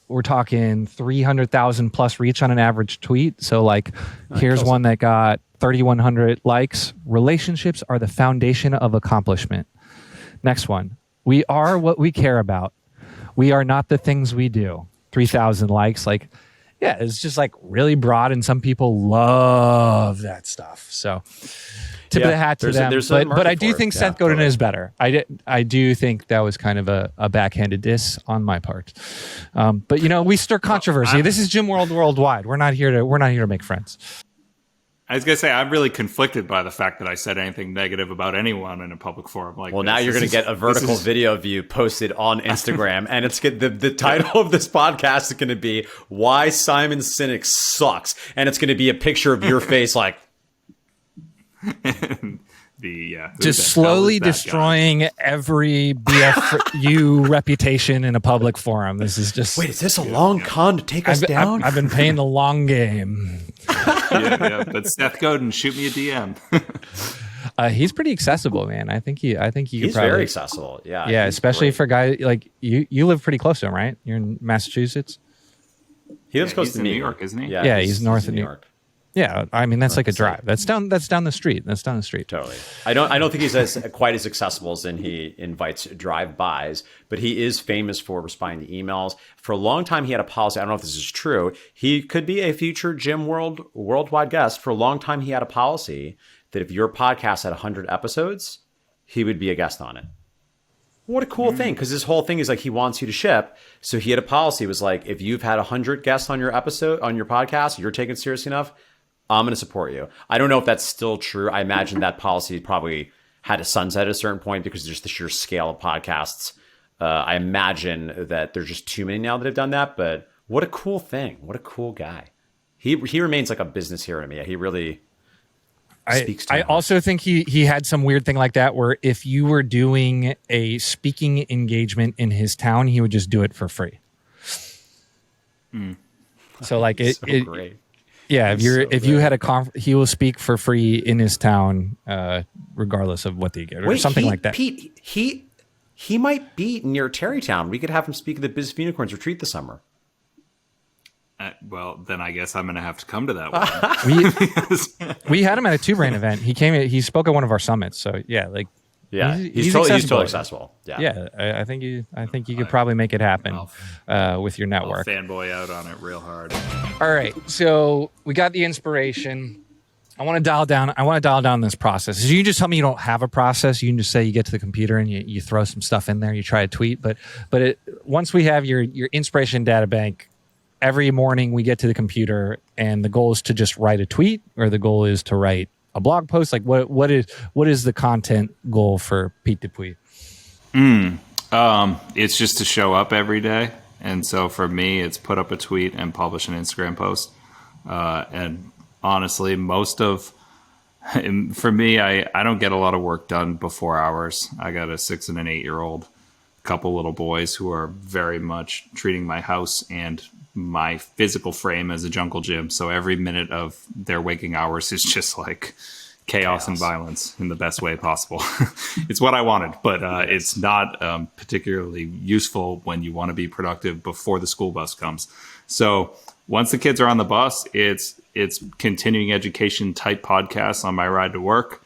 we're talking 300,000 plus reach on an average tweet. So like, here's one that got 3,100 likes. Relationships are the foundation of accomplishment. Next one. We are what we care about. We are not the things we do. 3,000 likes. Like, yeah, it's just like really broad, and some people love that stuff. So tip of the hat to them. But I do think Seth Godin is better. I do think that was kind of a backhanded diss on my part. But you know, we stir controversy. This is Gym World Worldwide. We're not here to make friends. I was gonna say I'm really conflicted by the fact that I said anything negative about anyone in a public forum. Like, well, now you're going to get a vertical video of you posted on Instagram, and it's the title of this podcast is going to be "Why Simon Sinek Sucks," and it's going to be a picture of your face, like just slowly destroying every BFU reputation in a public forum. This is just wait. Is this a long con to take us down? I've been playing the long game. But Seth Godin, shoot me a DM. He's pretty accessible, man. I think he he's probably, very accessible. Yeah, yeah, especially for guys like you. You live pretty close to him, right? You're in Massachusetts. He lives close to New York, isn't he? Yeah, he's north of New York. Yeah, I mean that's like a drive. That's down the street. That's down the street. Totally. I don't think he's quite as accessible as in he invites drive-bys, but he is famous for responding to emails. For a long time, he had a policy. I don't know if this is true. He could be a future Gym worldwide guest. For a long time, he had a policy that if your podcast had 100 episodes, he would be a guest on it. What a cool thing, because his whole thing is like he wants you to ship. So he had a policy. It was like, if you've had 100 guests on your episode, on your podcast, you're taken seriously enough, I'm going to support you. I don't know if that's still true. I imagine that policy probably had a sunset at a certain point because of just the sheer scale of podcasts. I imagine that there's just too many now that have done that. But what a cool thing. What a cool guy. He remains like a business hero to me. He really speaks to me. I also think he had some weird thing like that where if you were doing a speaking engagement in his town, he would just do it for free. So like great. Yeah, if you had a he will speak for free in his town, regardless of what they get, or something like that. Pete, he might be near Terrytown. We could have him speak at the Biz Unicorns retreat this summer. Well, then I guess I'm going to have to come to that one. We had him at a Two Brain event. He came. He spoke at one of our summits. So yeah, like he's totally accessible. Yeah, I think you could probably make it happen with your network. I'll fanboy out on it real hard. All right, so we got the inspiration. I want to dial down this process. So you just tell me you don't have a process. You can just say you get to the computer and you throw some stuff in there. You try a tweet, but once we have your inspiration data bank, every morning we get to the computer and the goal is to just write a tweet, or the goal is to write a blog post. Like what is the content goal for Pete Dupuis? It's just to show up every day. And so for me, it's put up a tweet and publish an Instagram post. And honestly, for me, I don't get a lot of work done before hours. I got a 6 and an 8-year-old, a couple little boys who are very much treating my house and my physical frame as a jungle gym. So every minute of their waking hours is just like chaos and violence in the best way possible. It's what I wanted, but it's not particularly useful when you want to be productive before the school bus comes. So once the kids are on the bus, it's continuing education type podcasts on my ride to work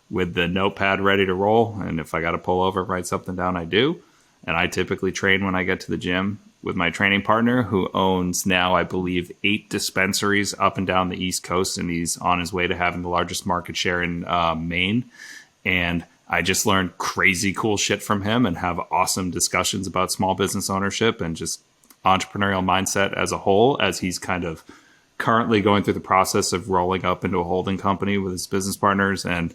with the notepad ready to roll. And if I got to pull over and write something down, I do. And I typically train when I get to the gym with my training partner, who owns now, I believe, 8 dispensaries up and down the East Coast. And he's on his way to having the largest market share in Maine. And I just learned crazy cool shit from him and have awesome discussions about small business ownership and just entrepreneurial mindset as a whole, as he's kind of currently going through the process of rolling up into a holding company with his business partners and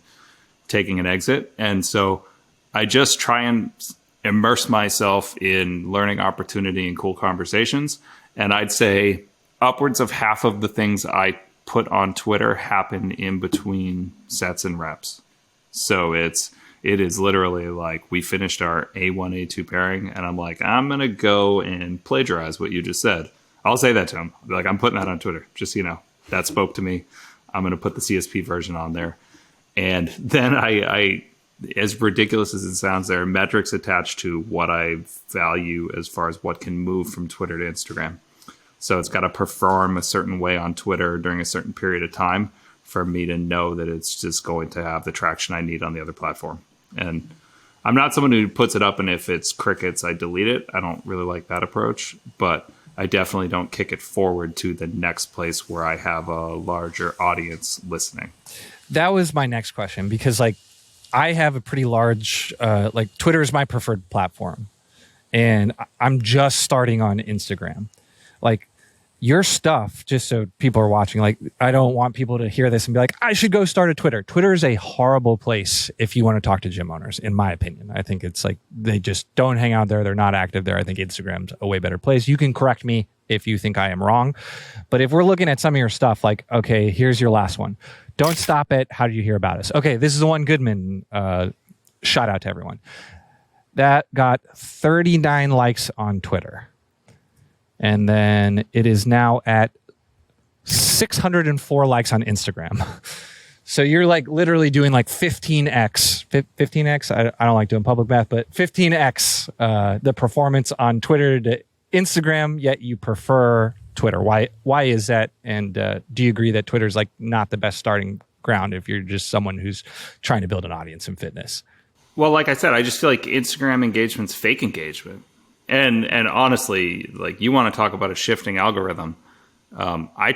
taking an exit. And so I just try and immerse myself in learning opportunity and cool conversations. And I'd say upwards of half of the things I put on Twitter happen in between sets and reps. So it is literally like we finished our A1, A2 pairing, and I'm like, I'm going to go and plagiarize what you just said. I'll say that to him. Like, I'm putting that on Twitter, just so you know. That spoke to me. I'm going to put the CSP version on there. And then I as ridiculous as it sounds, there are metrics attached to what I value as far as what can move from Twitter to Instagram. So it's got to perform a certain way on Twitter during a certain period of time for me to know that it's just going to have the traction I need on the other platform. And I'm not someone who puts it up, and if it's crickets, I delete it. I don't really like that approach, but I definitely don't kick it forward to the next place where I have a larger audience listening. That was my next question, because like I have a pretty large, like Twitter is my preferred platform, and I'm just starting on Instagram. Like your stuff, just so people are watching, like, I don't want people to hear this and be like, I should go start a Twitter. Twitter is a horrible place if you want to talk to gym owners, in my opinion. I think it's like they just don't hang out there. They're not active there. I think Instagram's a way better place. You can correct me if you think I am wrong. But if we're looking at some of your stuff, like, okay, here's your last one. Don't stop it. How did you hear about us? Okay, this is the one Goodman. Shout out to everyone. That got 39 likes on Twitter. And then it is now at 604 likes on Instagram. So you're like literally doing like 15x. 15x? I don't like doing public math, but 15x the performance on Twitter to Instagram, yet you prefer Twitter. Why is that? And do you agree that Twitter is like not the best starting ground if you're just someone who's trying to build an audience in fitness? Well, like I said, I just feel like Instagram engagement's fake engagement. And honestly, like, you want to talk about a shifting algorithm. I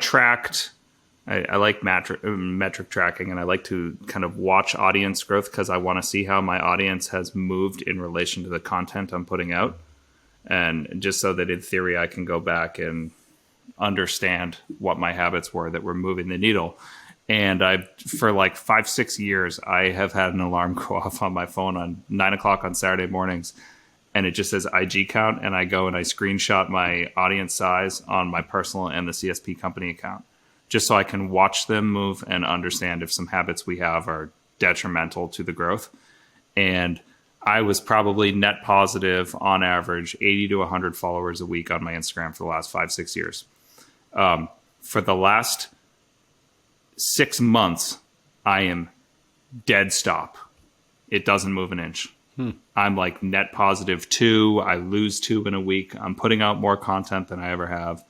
like metric tracking, and I like to kind of watch audience growth because I want to see how my audience has moved in relation to the content I'm putting out. And just so that in theory, I can go back and understand what my habits were that were moving the needle. And for like 5-6 years, I have had an alarm go off on my phone on 9 o'clock on Saturday mornings. And it just says IG count, and I go and I screenshot my audience size on my personal and the CSP company account, just so I can watch them move and understand if some habits we have are detrimental to the growth. And I was probably net positive on average 80 to 100 followers a week on my Instagram for the last 5-6 years. For the last 6 months, I am dead stop. It doesn't move an inch. I'm like net positive 2. I lose 2 in a week. I'm putting out more content than I ever have.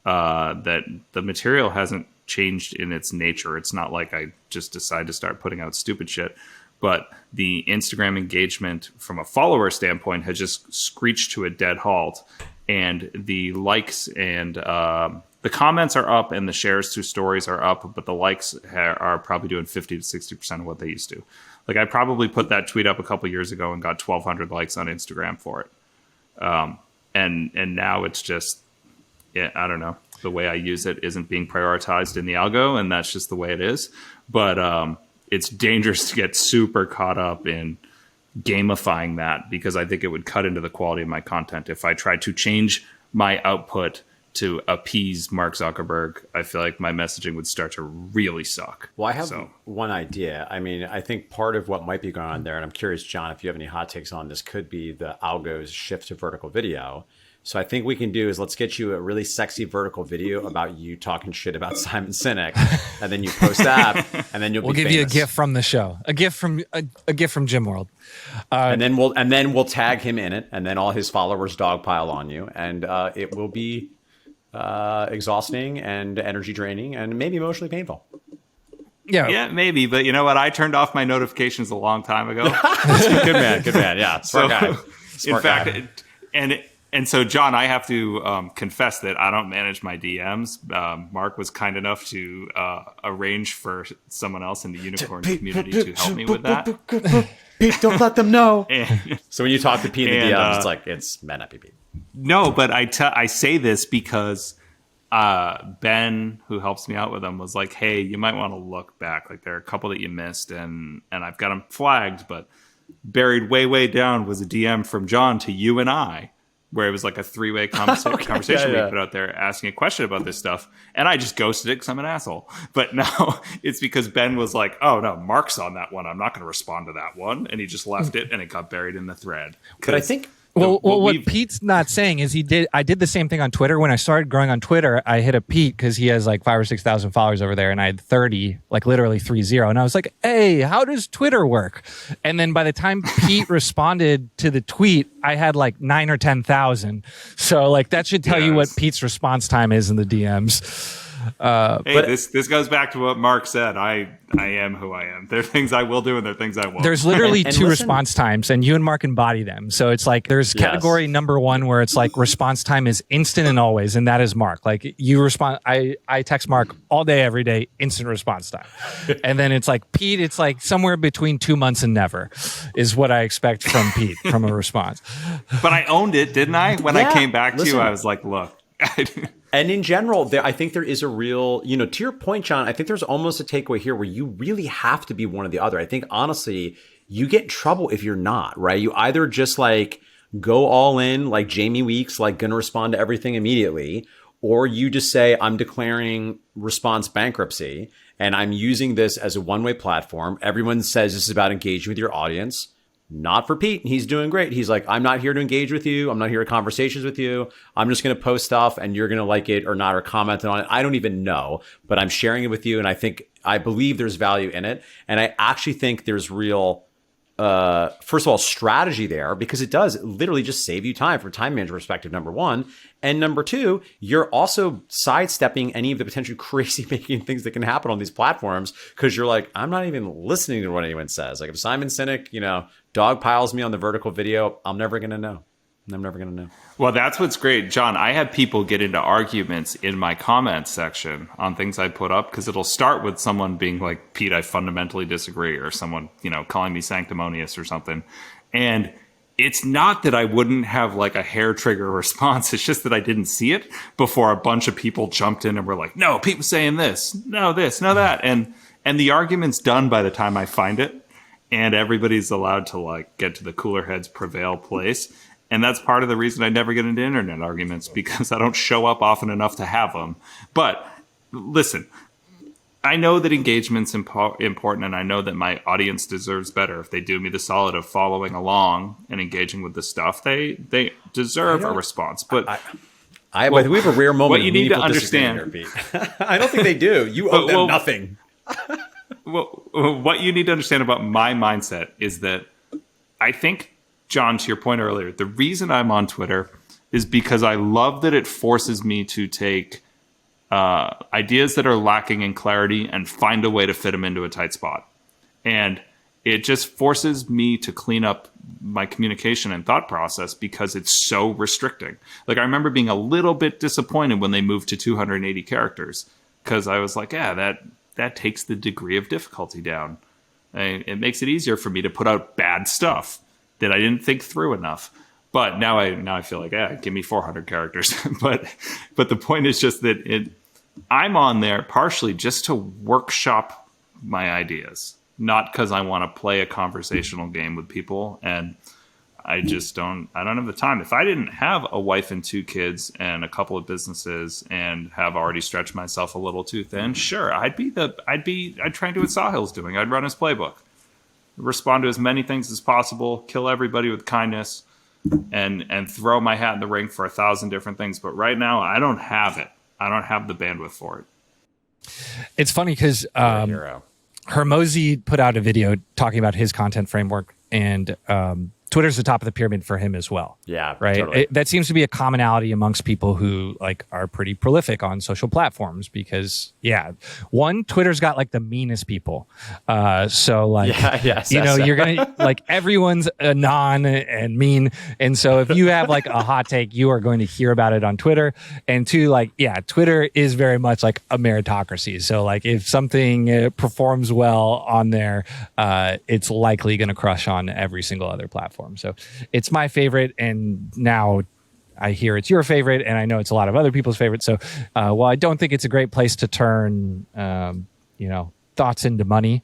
That the material hasn't changed in its nature. It's not like I just decide to start putting out stupid shit. But the Instagram engagement from a follower standpoint has just screeched to a dead halt. And the likes and the comments are up and the shares through stories are up, but the likes are probably doing 50 to 60% of what they used to. Like, I probably put that tweet up a couple years ago and got 1,200 likes on Instagram for it. And now it's just, yeah, I don't know. The way I use it isn't being prioritized in the algo, and that's just the way it is. But it's dangerous to get super caught up in gamifying that, because I think it would cut into the quality of my content. If I tried to change my output to appease Mark Zuckerberg, I feel like my messaging would start to really suck. Well, I have one idea. I mean, I think part of what might be going on there, and I'm curious, John, if you have any hot takes on this, could be the algo's shift to vertical video. So I think we can do is let's get you a really sexy vertical video about you talking shit about Simon Sinek, and then you post that, and then we'll give famous. you a gift from the show, a gift from Gym World, and then we'll tag him in it, and then all his followers dogpile on you, and it will be exhausting and energy draining and maybe emotionally painful. Yeah, maybe. But you know what? I turned off my notifications a long time ago. Good man. Yeah, smart guy. In fact, and so, John, I have to confess that I don't manage my DMs. Mark was kind enough to arrange for someone else in the unicorn community to help me with that. Pete, don't let them know. So when you talk to Pete in the DMs, it's like, it's man up, Pete. No, but I say this because Ben, who helps me out with them, was like, hey, you might want to look back. Like, there are a couple that you missed, and I've got them flagged, but buried way down was a DM from John to you and I, where it was like a 3-way conversation we put out there asking a question about this stuff. And I just ghosted it because I'm an asshole. But now it's because Ben was like, oh, no, Mark's on that one. I'm not going to respond to that one. And he just left it, and it got buried in the thread. But I think... what Pete's not saying is I did the same thing on Twitter. When I started growing on Twitter, I hit a Pete because he has like 5,000 or 6,000 followers over there, and I had 30, like literally 30. And I was like, hey, how does Twitter work? And then by the time Pete responded to the tweet, I had like 9,000 or 10,000. So like that should tell you what Pete's response time is in the DMs. But this goes back to what Mark said. I am who I am. There are things I will do, and there are things I won't. There's literally two response times, and you and Mark embody them. So it's like there's category number 1 where it's like response time is instant and always, and that is Mark. Like you respond, I text Mark all day, every day, instant response time. And then it's like Pete, it's like somewhere between 2 months and never is what I expect from Pete from a response. But I owned it, didn't I? When I came back to you, I was like, look. And in general, I think there is a real, to your point, John, I think there's almost a takeaway here where you really have to be one or the other. I think, honestly, you get in trouble if you're not, right? You either just like go all in, like Jamie Weeks, like going to respond to everything immediately, or you just say, I'm declaring response bankruptcy and I'm using this as a one-way platform. Everyone says this is about engaging with your audience. Not for Pete. He's doing great. He's like, I'm not here to engage with you. I'm not here to conversations with you. I'm just going to post stuff and you're going to like it or not or comment on it. I don't even know, but I'm sharing it with you. And I believe there's value in it. And I actually think there's real, first of all, strategy there, because it does literally just save you time from a time management perspective, number one. And number two, you're also sidestepping any of the potential crazy making things that can happen on these platforms, because you're like, I'm not even listening to what anyone says. Like if Simon Sinek, dog piles me on the vertical video, I'm never going to know. Well, that's what's great, John. I had people get into arguments in my comments section on things I put up, because it'll start with someone being like, Pete, I fundamentally disagree, or someone, calling me sanctimonious or something. And it's not that I wouldn't have like a hair trigger response. It's just that I didn't see it before a bunch of people jumped in and were like, no, Pete was saying this, no, that. And the argument's done by the time I find it. And everybody's allowed to like get to the cooler heads prevail place. And that's part of the reason I never get into internet arguments, because I don't show up often enough to have them. But listen, I know that engagement's important, and I know that my audience deserves better. If they do me the solid of following along and engaging with the stuff, they deserve a response. But I think we have a rare moment. What you need to understand, here, I don't think they do. You owe them nothing. Well, what you need to understand about my mindset is that I think, John, to your point earlier, the reason I'm on Twitter is because I love that it forces me to take ideas that are lacking in clarity and find a way to fit them into a tight spot. And it just forces me to clean up my communication and thought process, because it's so restricting. Like I remember being a little bit disappointed when they moved to 280 characters, because I was like, that takes the degree of difficulty down. It makes it easier for me to put out bad stuff that I didn't think through enough. But now I feel like, give me 400 characters. but the point is just that I'm on there partially just to workshop my ideas, not because I want to play a conversational game with people. And I don't have the time. If I didn't have a wife and 2 kids and a couple of businesses and have already stretched myself a little too thin, sure, I'd try and do what Sahil's doing. I'd run his playbook, respond to as many things as possible, kill everybody with kindness, and throw my hat in the ring for 1,000 different things. But right now, I don't have it. I don't have the bandwidth for it. It's funny because Hermosi put out a video talking about his content framework, and Twitter's the top of the pyramid for him as well. Yeah, right. Totally. That seems to be a commonality amongst people who like are pretty prolific on social platforms, because Twitter's got like the meanest people. So like, you're gonna like everyone's anon and mean, and so if you have like a hot take, you are going to hear about it on Twitter. And two, like, Twitter is very much like a meritocracy. So like, if something performs well on there, it's likely going to crush on every single other platform. So it's my favorite, and now I hear it's your favorite, and I know it's a lot of other people's favorite. So while I don't think it's a great place to turn thoughts into money,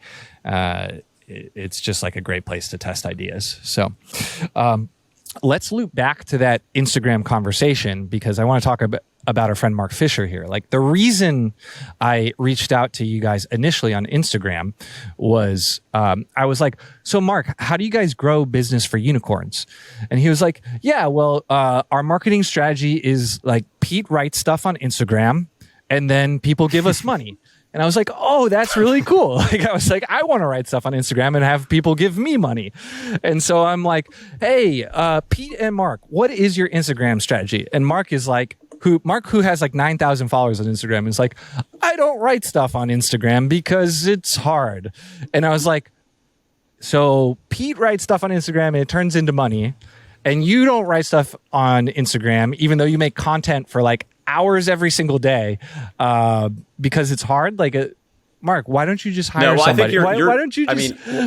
it's just like a great place to test ideas. So let's loop back to that Instagram conversation, because I want to talk about our friend Mark Fisher here. Like, the reason I reached out to you guys initially on Instagram was I was like, so Mark, how do you guys grow business for unicorns? And he was like, our marketing strategy is like Pete writes stuff on Instagram and then people give us money. And I was like, oh, that's really cool. Like, I was like, I want to write stuff on Instagram and have people give me money. And so I'm like, hey, Pete and Mark, what is your Instagram strategy? And Mark is like, who has like 9,000 followers on Instagram, is like, I don't write stuff on Instagram because it's hard. And I was like, so Pete writes stuff on Instagram and it turns into money, and you don't write stuff on Instagram, even though you make content for like hours every single day, because it's hard. Like, Mark, why don't you just hire No, well, I think somebody?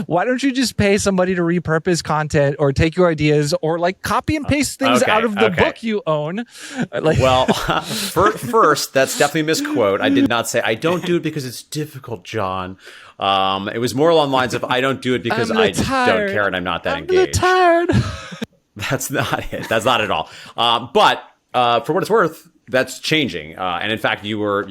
Why don't you just pay somebody to repurpose content or take your ideas or like copy and paste things Okay, out of the okay. book you own? Like, Well, first, that's definitely a misquote. I did not say I don't do it because it's difficult, John. It was more along the lines of I don't do it because I just don't care and I'm not that engaged. Tired. That's not it. That's not at all. But for what it's worth, that's changing. And in fact, you were,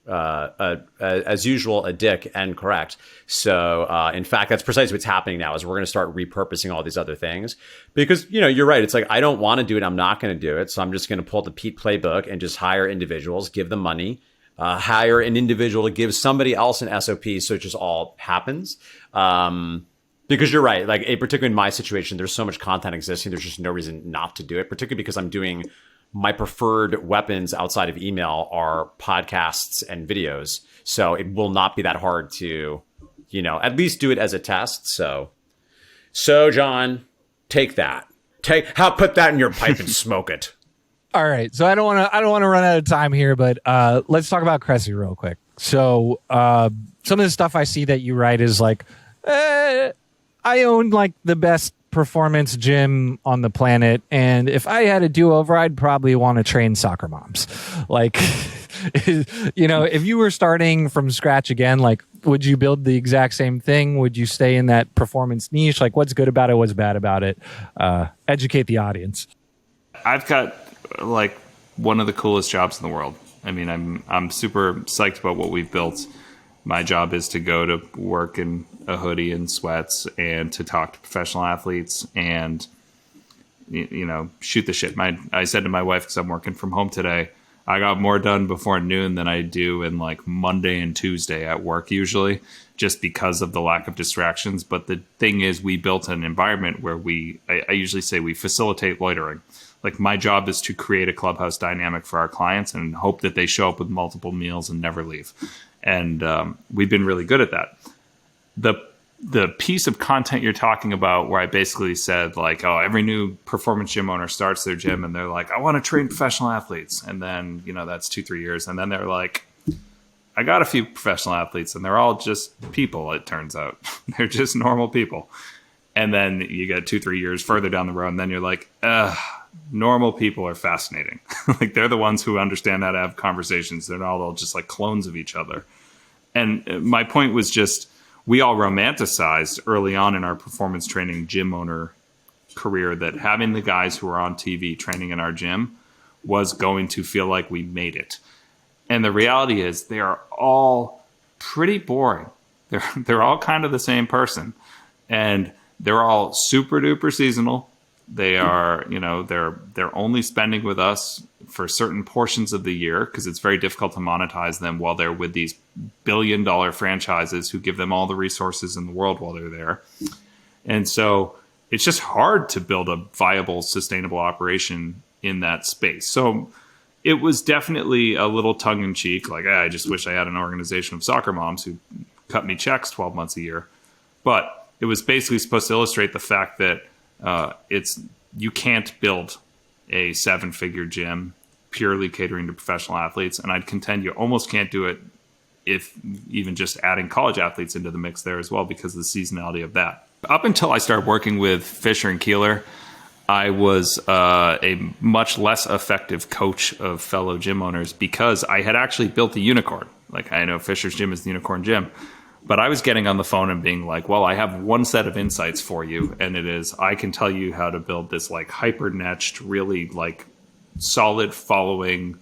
as usual, a dick and correct. So, in fact, that's precisely what's happening now is we're going to start repurposing all these other things because, you're right. It's like, I don't want to do it. I'm not going to do it. So I'm just going to pull the Pete playbook and just hire individuals, give them money, hire an individual to give somebody else an SOP. So it just all happens. Because you're right. Like, particularly in my situation, there's so much content existing. There's just no reason not to do it, particularly because I'm doing my preferred weapons outside of email are podcasts and videos. So it will not be that hard to, at least do it as a test. So John, take that. Put that in your pipe and smoke it. All right. So I don't want to run out of time here, but let's talk about Cressy real quick. So some of the stuff I see that you write is like, I own like the best performance gym on the planet, and if I had a do-over, I'd probably want to train soccer moms. Like, if you were starting from scratch again, like, would you build the exact same thing? Would you stay in that performance niche? Like, what's good about it? What's bad about it? Educate the audience. I've got like one of the coolest jobs in the world. I mean, I'm super psyched about what we've built. My job is to go to work in a hoodie and sweats and to talk to professional athletes and, shoot the shit. I said to my wife, because I'm working from home today, I got more done before noon than I do in like Monday and Tuesday at work usually, just because of the lack of distractions. But the thing is, we built an environment where I usually say we facilitate loitering. Like, my job is to create a clubhouse dynamic for our clients and hope that they show up with multiple meals and never leave. And we've been really good at that. The piece of content you're talking about where I basically said like, oh, every new performance gym owner starts their gym and they're like, I want to train professional athletes. And then, that's 2-3 years. And then they're like, I got a few professional athletes and they're all just people, it turns out. They're just normal people. And then you get 2-3 years further down the road and then you're like, normal people are fascinating. Like, they're the ones who understand how to have conversations. They're not all just like clones of each other. And my point was just, we all romanticized early on in our performance training gym owner career that having the guys who are on TV training in our gym was going to feel like we made it. And the reality is they are all pretty boring. They're all kind of the same person. And they're all super duper seasonal. They are, they're only spending with us for certain portions of the year because it's very difficult to monetize them while they're with these billion-dollar franchises who give them all the resources in the world while they're there. And so it's just hard to build a viable, sustainable operation in that space. So it was definitely a little tongue-in-cheek, like, I just wish I had an organization of soccer moms who cut me checks 12 months a year. But it was basically supposed to illustrate the fact that you can't build a 7-figure gym purely catering to professional athletes. And I'd contend you almost can't do it if even just adding college athletes into the mix there as well, because of the seasonality of that. Up until I started working with Fisher and Keeler, I was a much less effective coach of fellow gym owners because I had actually built a unicorn. Like, I know Fisher's gym is the unicorn gym. But I was getting on the phone and being like, well, I have one set of insights for you. And it is, I can tell you how to build this like hyper niched, really like solid following,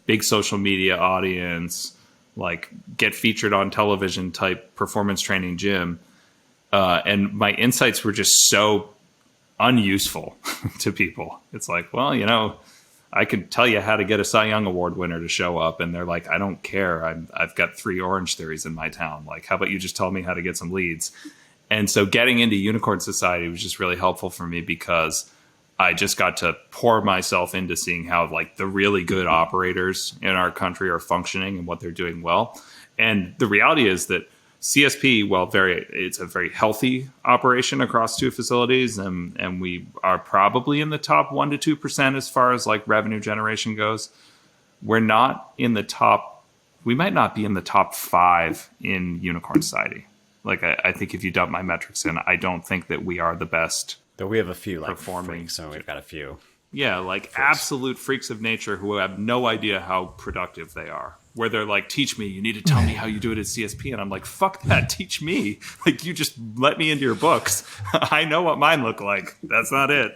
big social media audience, like get featured on television type performance training gym. And my insights were just so unuseful to people. It's like, well, I could tell you how to get a Cy Young Award winner to show up. And they're like, I don't care. I've got 3 Orange Theories in my town. Like, how about you just tell me how to get some leads? And so getting into Unicorn Society was just really helpful for me because I just got to pour myself into seeing how like the really good operators in our country are functioning and what they're doing well. And the reality is that CSP, it's a very healthy operation across 2 facilities, and we are probably in the top 1% to 2% as far as like revenue generation goes. We're not in the top we might not be in the top 5 in Unicorn Society. Like, I think if you dump my metrics in, I don't think that we are the best. Though we have a few like performing. freaks, so we've got a few. Yeah, like absolute freaks of nature who have no idea how productive they are. Where they're like, teach me, you need to tell me how you do it at CSP. And I'm like, fuck that, teach me. Like, you just let me into your books. I know what mine look like. That's not it.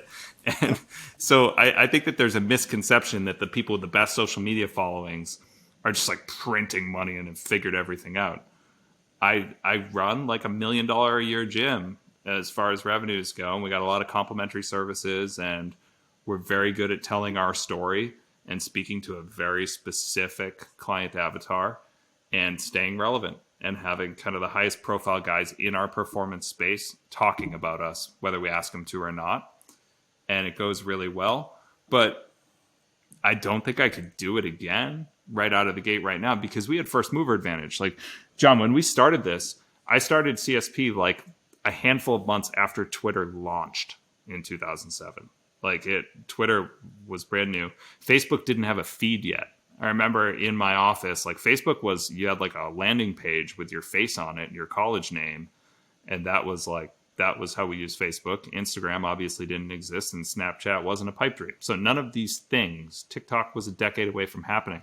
And so I think that there's a misconception that the people with the best social media followings are just like printing money and have figured everything out. I run like $1 million a year gym as far as revenues go. And we got a lot of complementary services, and we're very good at telling our story and speaking to a very specific client avatar and staying relevant and having kind of the highest profile guys in our performance space talking about us, whether we ask them to or not. And it goes really well. But I don't think I could do it again right out of the gate right now, because we had first mover advantage. Like, John, when we started this, I started CSP like a handful of months after Twitter launched in 2007. Like, Twitter was brand new. Facebook didn't have a feed yet. I remember in my office, like, Facebook was, you had like a landing page with your face on it and your college name. And that was how we used Facebook. Instagram obviously didn't exist, and Snapchat wasn't a pipe dream. So none of these things, TikTok was a decade away from happening.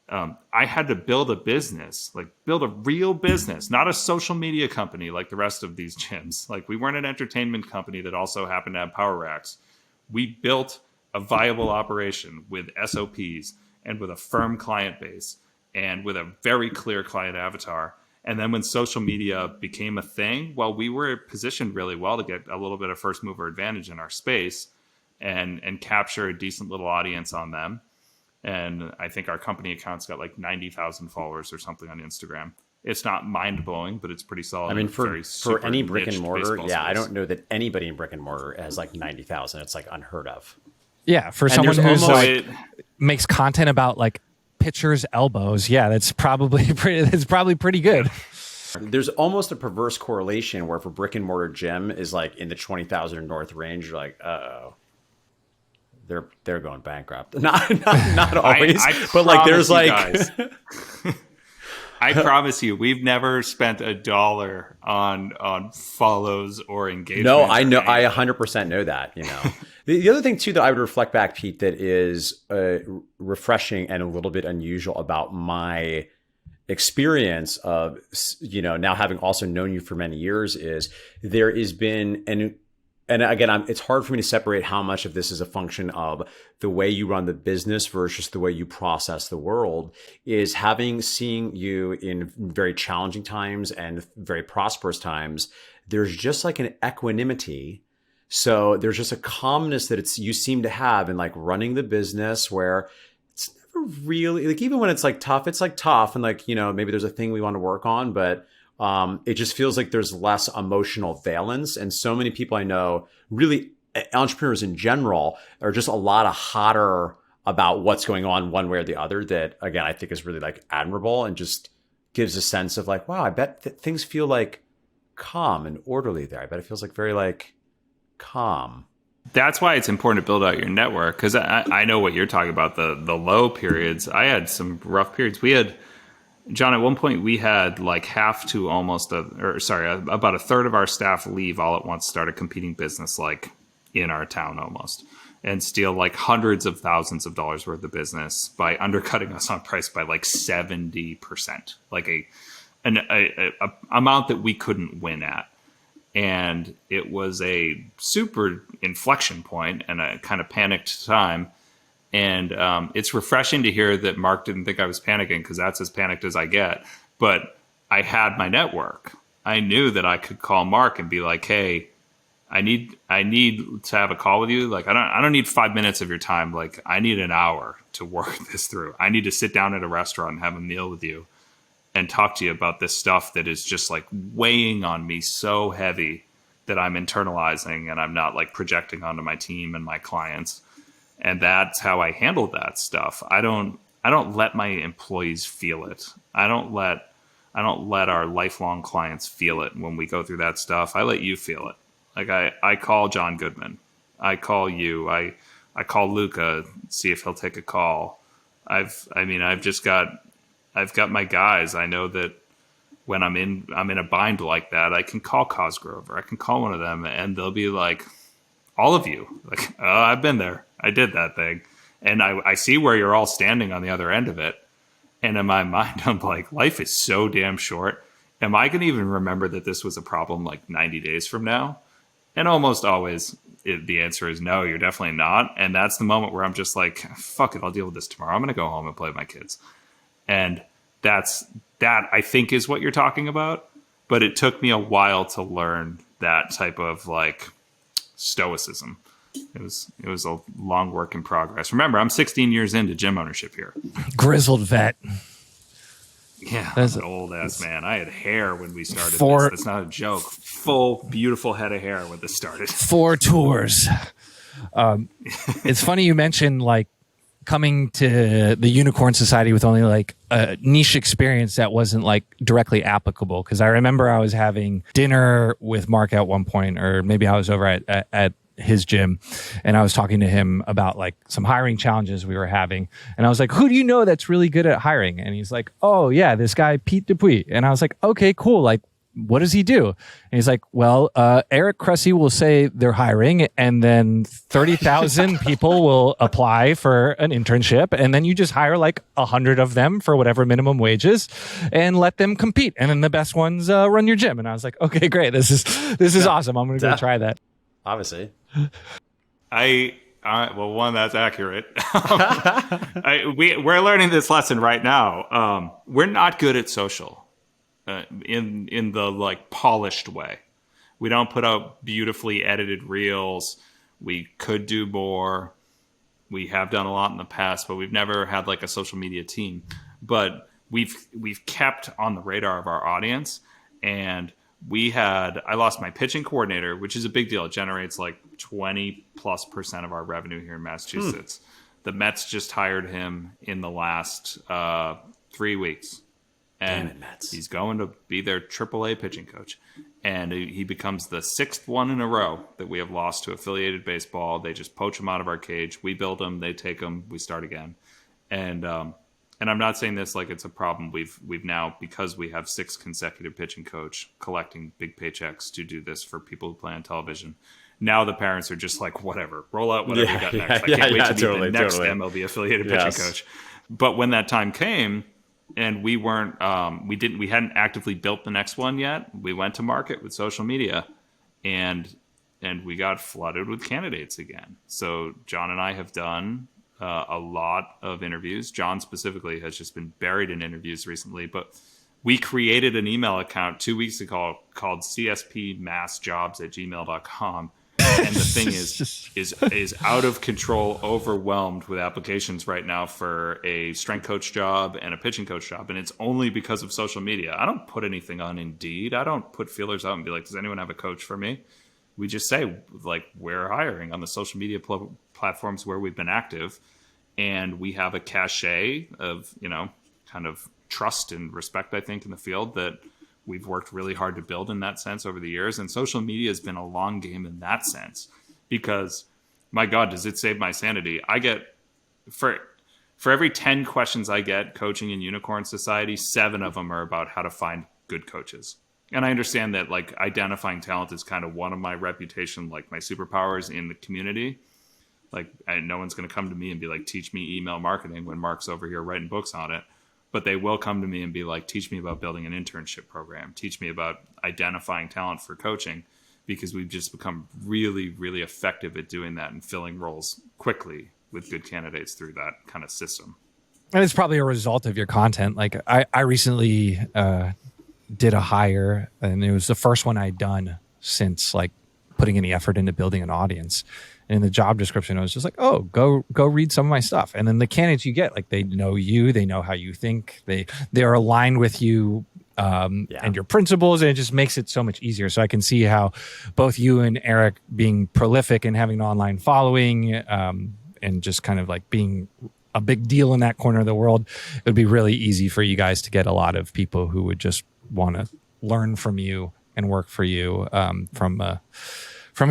I had to build a business, like build a real business, not a social media company like the rest of these gyms. Like, we weren't an entertainment company that also happened to have power racks. We built a viable operation with SOPs and with a firm client base and with a very clear client avatar. And then when social media became a thing, well, we were positioned really well to get a little bit of first mover advantage in our space and capture a decent little audience on them. And I think our company account's got like 90,000 followers or something on Instagram. It's not mind blowing, but it's pretty solid. I mean, for any brick and mortar, yeah, space. I don't know that anybody in brick and mortar has like 90,000. It's like unheard of. Yeah, for And someone there's who's almost- makes content about like pitchers' elbows, yeah, that's probably pretty good. There's almost a perverse correlation where if a brick and mortar gym is like in the 20,000 north range, you're like, uh-oh, they're going bankrupt. Not always, but like there's like. I promise you, we've never spent $1 on follows or engagement. No, I know. I 100% know that, you know. The other thing too that I would reflect back, Pete, that is refreshing and a little bit unusual about my experience of, you know, now having also known you for many years is there has been and again, it's hard for me to separate how much of this is a function of the way you run the business versus the way you process the world, is seeing you in very challenging times and very prosperous times. There's just like an equanimity. So there's just a calmness that you seem to have in like running the business, where it's never really like, even when it's like tough, and like, you know, maybe there's a thing we want to work on, but it just feels like there's less emotional valence. And so many people I know, really entrepreneurs in general, are just a lot hotter about what's going on one way or the other, that again, I think is really like admirable and just gives a sense of like, wow, I bet things feel like calm and orderly there. I bet it feels like very like calm. That's why it's important to build out your network, because I know what you're talking about, the low periods. I had some rough periods. We had, John, at one point we had like about a third of our staff leave all at once, start a competing business like in our town almost, and steal like hundreds of thousands of dollars worth of business by undercutting us on price by like 70%, like an amount that we couldn't win at. And it was a super inflection point and a kind of panicked time. And it's refreshing to hear that Mark didn't think I was panicking, because that's as panicked as I get. But I had my network. I knew that I could call Mark and be like, "Hey, I need to have a call with you. Like, I don't need 5 minutes of your time. Like, I need an hour to work this through. I need to sit down at a restaurant and have a meal with you and talk to you about this stuff that is just like weighing on me so heavy that I'm internalizing and I'm not like projecting onto my team and my clients." And that's how I handle that stuff. I don't let my employees feel it. I don't let our lifelong clients feel it when we go through that stuff. I let you feel it. Like I call John Goodman. I call you. I call Luca, see if he'll take a call. I've I've got my guys. I know that when I'm in a bind like that, I can call Cosgrove or I can call one of them and they'll be like, all of you, like, oh, I've been there. I did that thing. And I see where you're all standing on the other end of it. And in my mind, I'm like, life is so damn short. Am I going to even remember that this was a problem like 90 days from now? And almost always the answer is no, you're definitely not. And that's the moment where I'm just like, fuck it, I'll deal with this tomorrow. I'm going to go home and play with my kids. And that I think is what you're talking about. But it took me a while to learn that type of like stoicism. It was a long work in progress. Remember, I'm 16 years into gym ownership here. Grizzled vet. Yeah, I'm an old ass man. I had hair when we started this. That's not a joke. Full, beautiful head of hair when this started. 4 tours. It's funny you mentioned like coming to the Unicorn Society with only like a niche experience that wasn't like directly applicable. Because I remember I was having dinner with Mark at one point, or maybe I was over at his gym, and I was talking to him about like some hiring challenges we were having, and I was like, who do you know that's really good at hiring? And he's like, oh yeah, this guy Pete Dupuis. And I was like, okay, cool, like what does he do? And he's like, well, Eric Cressy will say they're hiring, and then 30,000 people will apply for an internship, and then you just hire like 100 of them for whatever minimum wages and let them compete, and then the best ones run your gym. And I was like, okay, great, this is awesome, I'm gonna go try that. Obviously. Well, one, that's accurate. We're learning this lesson right now. We're not good at social in the like polished way. We don't put out beautifully edited reels. We could do more. We have done a lot in the past, but we've never had like a social media team. But we've kept on the radar of our audience. And I lost my pitching coordinator, which is a big deal. It generates like 20+% of our revenue here in Massachusetts. The Mets just hired him in the last 3 weeks. And Damn it, Mets. He's going to be their AAA pitching coach. And he becomes the 6th one in a row that we have lost to affiliated baseball. They just poach him out of our cage. We build him, they take him, we start again. And I'm not saying this like it's a problem. We've now, because we have 6 consecutive pitching coach collecting big paychecks to do this for people who play on television. Now the parents are just like, whatever, roll out whatever you got next. I can't wait to be the next MLB affiliated pitching coach. But when that time came and we hadn't actively built the next one yet, we went to market with social media and we got flooded with candidates again. So John and I have done a lot of interviews. John specifically has just been buried in interviews recently, but we created an email account 2 weeks ago called cspmassjobs@gmail.com. And the thing is out of control, overwhelmed with applications right now for a strength coach job and a pitching coach job. And it's only because of social media. I don't put anything on Indeed. I don't put feelers out and be like, does anyone have a coach for me? We just say, like, we're hiring on the social media platforms where we've been active. And we have a cachet of, kind of trust and respect, I think, in the field that we've worked really hard to build in that sense over the years. And social media has been a long game in that sense because, my God, does it save my sanity? I get, for every 10 questions I get coaching in Unicorn Society, 7 of them are about how to find good coaches. And I understand that like identifying talent is kind of one of my reputation, like my superpowers in the community. Like no one's going to come to me and be like, teach me email marketing when Mark's over here writing books on it. But they will come to me and be like, teach me about building an internship program. Teach me about identifying talent for coaching, because we've just become really, really effective at doing that and filling roles quickly with good candidates through that kind of system. And it's probably a result of your content. Like I recently did a hire, and it was the first one I'd done since like putting any effort into building an audience. And in the job description, I was just like, oh, go read some of my stuff. And then the candidates you get, like they know you, they know how you think, they're aligned with you and your principles, and it just makes it so much easier. So I can see how both you and Eric being prolific and having an online following and just kind of like being a big deal in that corner of the world, it would be really easy for you guys to get a lot of people who would just want to learn from you and work for you from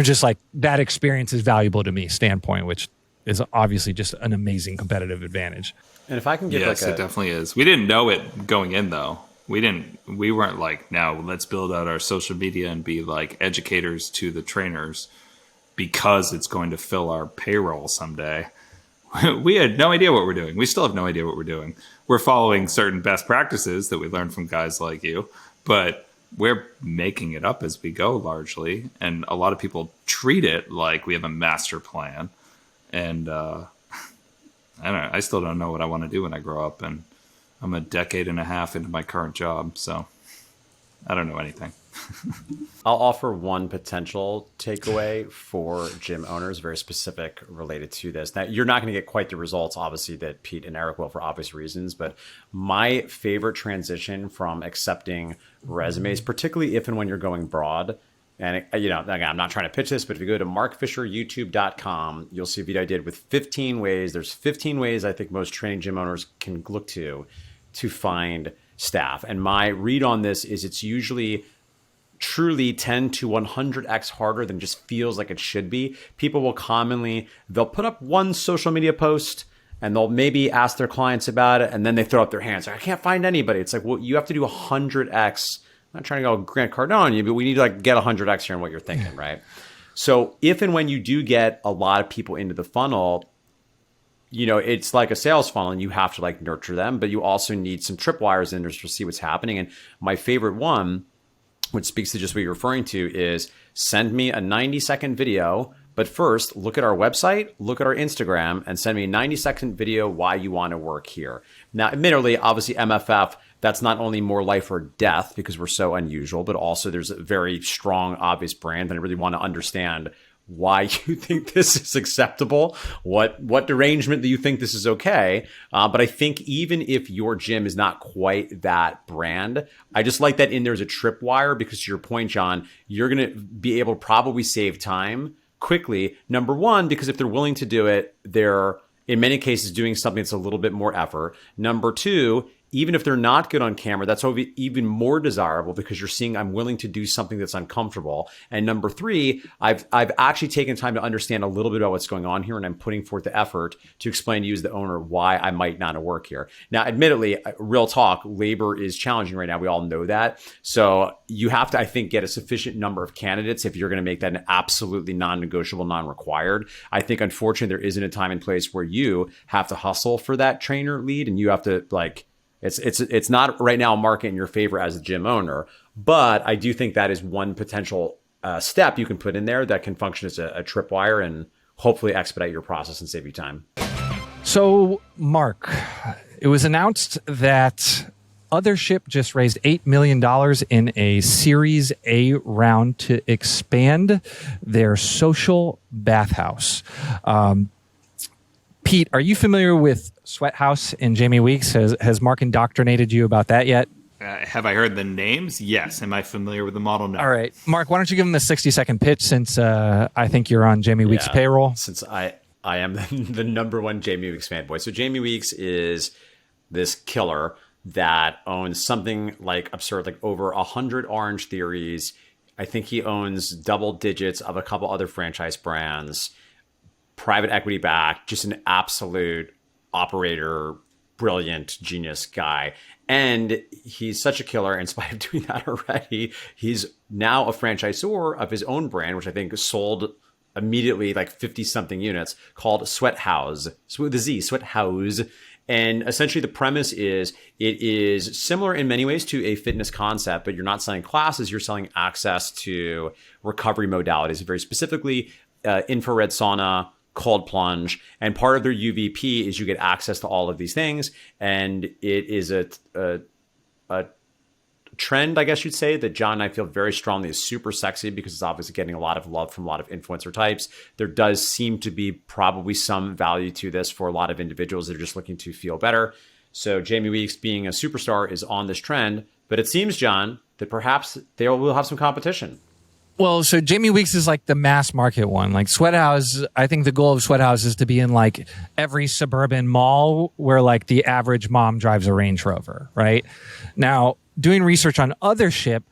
just like that experience is valuable to me standpoint, which is obviously just an amazing competitive advantage. And if I can give Yes, like it definitely is. We didn't know it going in though. We weren't like, now let's build out our social media and be like educators to the trainers because it's going to fill our payroll someday. We had no idea what we're doing. We still have no idea what we're doing. We're following certain best practices that we learned from guys like you, but we're making it up as we go largely. And a lot of people treat it like we have a master plan. And I don't know. I still don't know what I want to do when I grow up. And I'm a decade and a half into my current job. So I don't know anything. I'll offer one potential takeaway for gym owners, very specific related to this. Now, you're not going to get quite the results, obviously, that Pete and Eric will for obvious reasons. But my favorite transition from accepting resumes, particularly if and when you're going broad, and again, I'm not trying to pitch this, but if you go to markfisheryoutube.com, you'll see a video I did with 15 ways. There's 15 ways I think most training gym owners can look to find staff. And my read on this is it's usually truly 10 to 100x harder than just feels like it should be. People will they'll put up one social media post and they'll maybe ask their clients about it, and then they throw up their hands. I can't find anybody. It's like, well, you have to do 100x. I'm not trying to go Grant Cardone on you, but we need to like get 100x here in what you're thinking, right? So if and when you do get a lot of people into the funnel, it's like a sales funnel and you have to like nurture them, but you also need some tripwires in there to see what's happening. And my favorite one, which speaks to just what you're referring to, is send me a 90-second video. But first, look at our website, look at our Instagram, and send me a 90-second video why you want to work here. Now, admittedly, obviously, MFF, that's not only more life or death because we're so unusual, but also there's a very strong, obvious brand. And I really want to understand why you think this is acceptable, what derangement do you think this is okay. But I think even if your gym is not quite that brand, I just like that in there as a tripwire, because to your point, John, you're going to be able to probably save time quickly. Number one, because if they're willing to do it, they're in many cases doing something that's a little bit more effort. Number two, even if they're not good on camera, that's even more desirable because you're seeing I'm willing to do something that's uncomfortable. And number three, I've actually taken time to understand a little bit about what's going on here, and I'm putting forth the effort to explain to you as the owner why I might not work here. Now, admittedly, real talk, labor is challenging right now. We all know that. So you have to, I think, get a sufficient number of candidates if you're going to make that an absolutely non-negotiable, non-required. I think, unfortunately, there isn't a time and place where you have to hustle for that trainer lead, and you have to it's not right now a market in your favor as a gym owner, but I do think that is one potential step you can put in there that can function as a tripwire and hopefully expedite your process and save you time. So, Mark, it was announced that Othership just raised $8 million in a Series A round to expand their social bathhouse. Pete, are you familiar with Sweat House and Jamie Weeks? Has Mark indoctrinated you about that yet? Have I heard the names? Yes. Am I familiar with the model? No. All right. Mark, why don't you give him the 60-second pitch, since I think you're on Jamie Weeks' payroll? Since I am the number one Jamie Weeks fanboy. So Jamie Weeks is this killer that owns something like absurd, like over 100 Orange Theories. I think he owns double digits of a couple other franchise brands. Private equity backed, just an absolute operator, brilliant, genius guy. And he's such a killer. In spite of doing that already, he's now a franchisor of his own brand, which I think sold immediately like 50 something units, called Sweat House, with a Z, Sweat House. And essentially the premise is it is similar in many ways to a fitness concept, but you're not selling classes, you're selling access to recovery modalities, very specifically infrared sauna, cold plunge, and part of their UVP is you get access to all of these things. And it is a trend, I guess you'd say, that John and I feel very strongly is super sexy because it's obviously getting a lot of love from a lot of influencer types. There does seem to be probably some value to this for a lot of individuals that are just looking to feel better. So Jamie Weeks, being a superstar, is on this trend, but it seems, John, that perhaps they will have some competition. Well, so Jamie Weeks is like the mass market one. Like Sweat House, I think the goal of Sweat House is to be in like every suburban mall where like the average mom drives a Range Rover, right? Now, doing research on Othership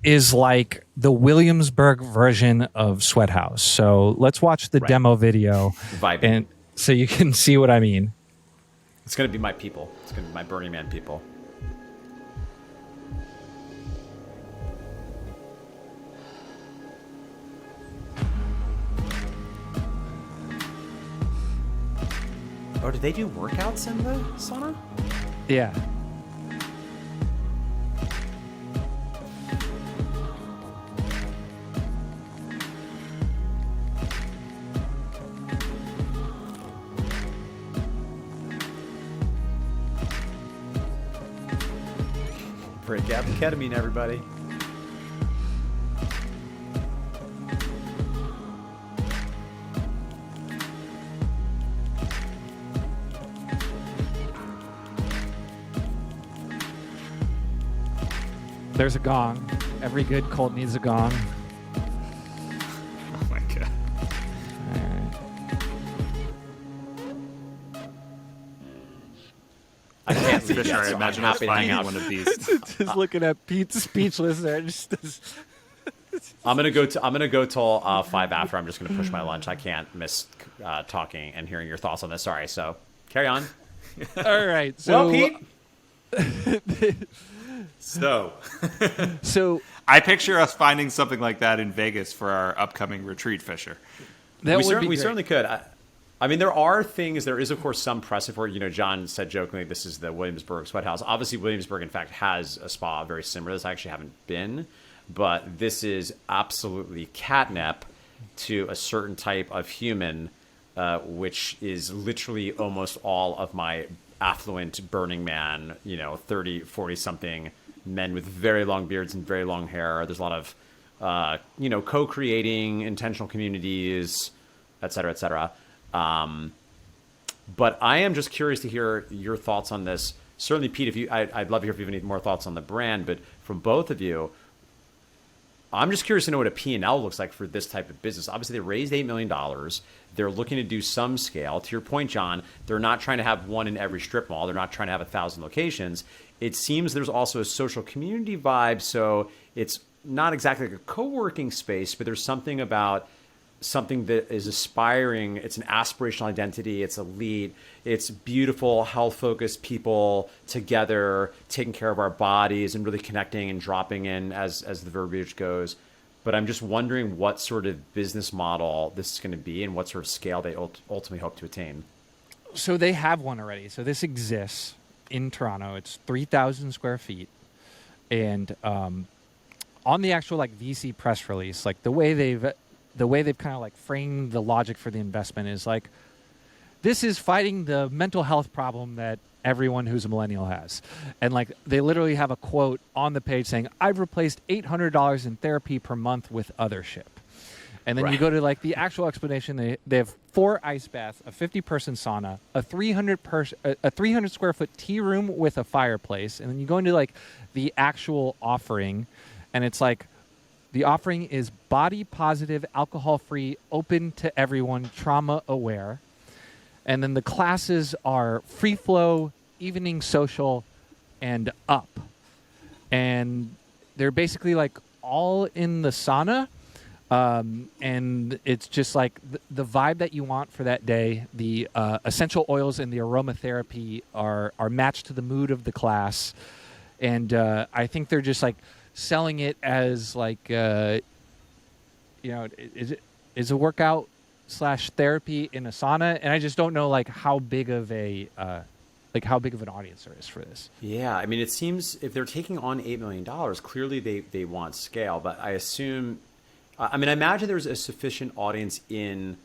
is like the Williamsburg version of Sweat House. So let's watch the demo video, Vibing. and so you can see what I mean. It's going to be my people. It's going to be my Burning Man people. Oh, did they do workouts in the sauna? Yeah. Break out the ketamine, everybody. There's a gong. Every good cult needs a gong. Oh my god. All right. I can't leave Fisher, yet, I so imagine I'm us happy to hang finding out. one of these. Just looking at Pete speechless there. I'm gonna go till 5 after. I'm just gonna push my lunch. I can't miss talking and hearing your thoughts on this. Sorry. So carry on. All right. So, Well, Pete. so I picture us finding something like that in Vegas for our upcoming retreat, Fisher. that we would be great. certainly could. I mean, there are things. There is, of course, some precedent for it. John said jokingly, "This is the Williamsburg Sweat House." Obviously, Williamsburg, in fact, has a spa very similar to this. I actually haven't been, but this is absolutely catnip to a certain type of human, which is literally almost all of my affluent Burning Man, 30, 40 something men with very long beards and very long hair. There's a lot of, co-creating intentional communities, et cetera, et cetera. But I am just curious to hear your thoughts on this. Certainly, Pete, I'd love to hear if you have any more thoughts on the brand, but from both of you, I'm just curious to know what a P&L looks like for this type of business. Obviously, they raised $8 million. They're looking to do some scale. To your point, John, they're not trying to have one in every strip mall. They're not trying to have 1,000 locations. It seems there's also a social community vibe, so it's not exactly like a co-working space, but there's something about something that is aspiring. It's an aspirational identity. It's elite. It's beautiful, health-focused people together, taking care of our bodies and really connecting and dropping in as the verbiage goes. But I'm just wondering what sort of business model this is going to be and what sort of scale they ultimately hope to attain. So they have one already. So this exists in Toronto. It's 3,000 square feet. And on the actual VC press release, the way they've kind of framed the logic for the investment is this is fighting the mental health problem that everyone who's a millennial has. And they literally have a quote on the page saying, "I've replaced $800 in therapy per month with Othership." And then you go to the actual explanation. They have 4 ice baths, a 50-person sauna, a 300 square foot tea room with a fireplace. And then you go into the actual offering, and it's the offering is body positive, alcohol free, open to everyone, trauma aware. And then the classes are free flow, evening social, and up. And they're basically all in the sauna. And it's just the vibe that you want for that day. The essential oils and the aromatherapy are matched to the mood of the class. And I think they're just selling it as is a workout / therapy in a sauna, and I just don't know how big of an audience there is for this. Yeah, I mean, it seems if they're taking on $8 million, clearly they want scale. But I assume, I imagine there's a sufficient audience in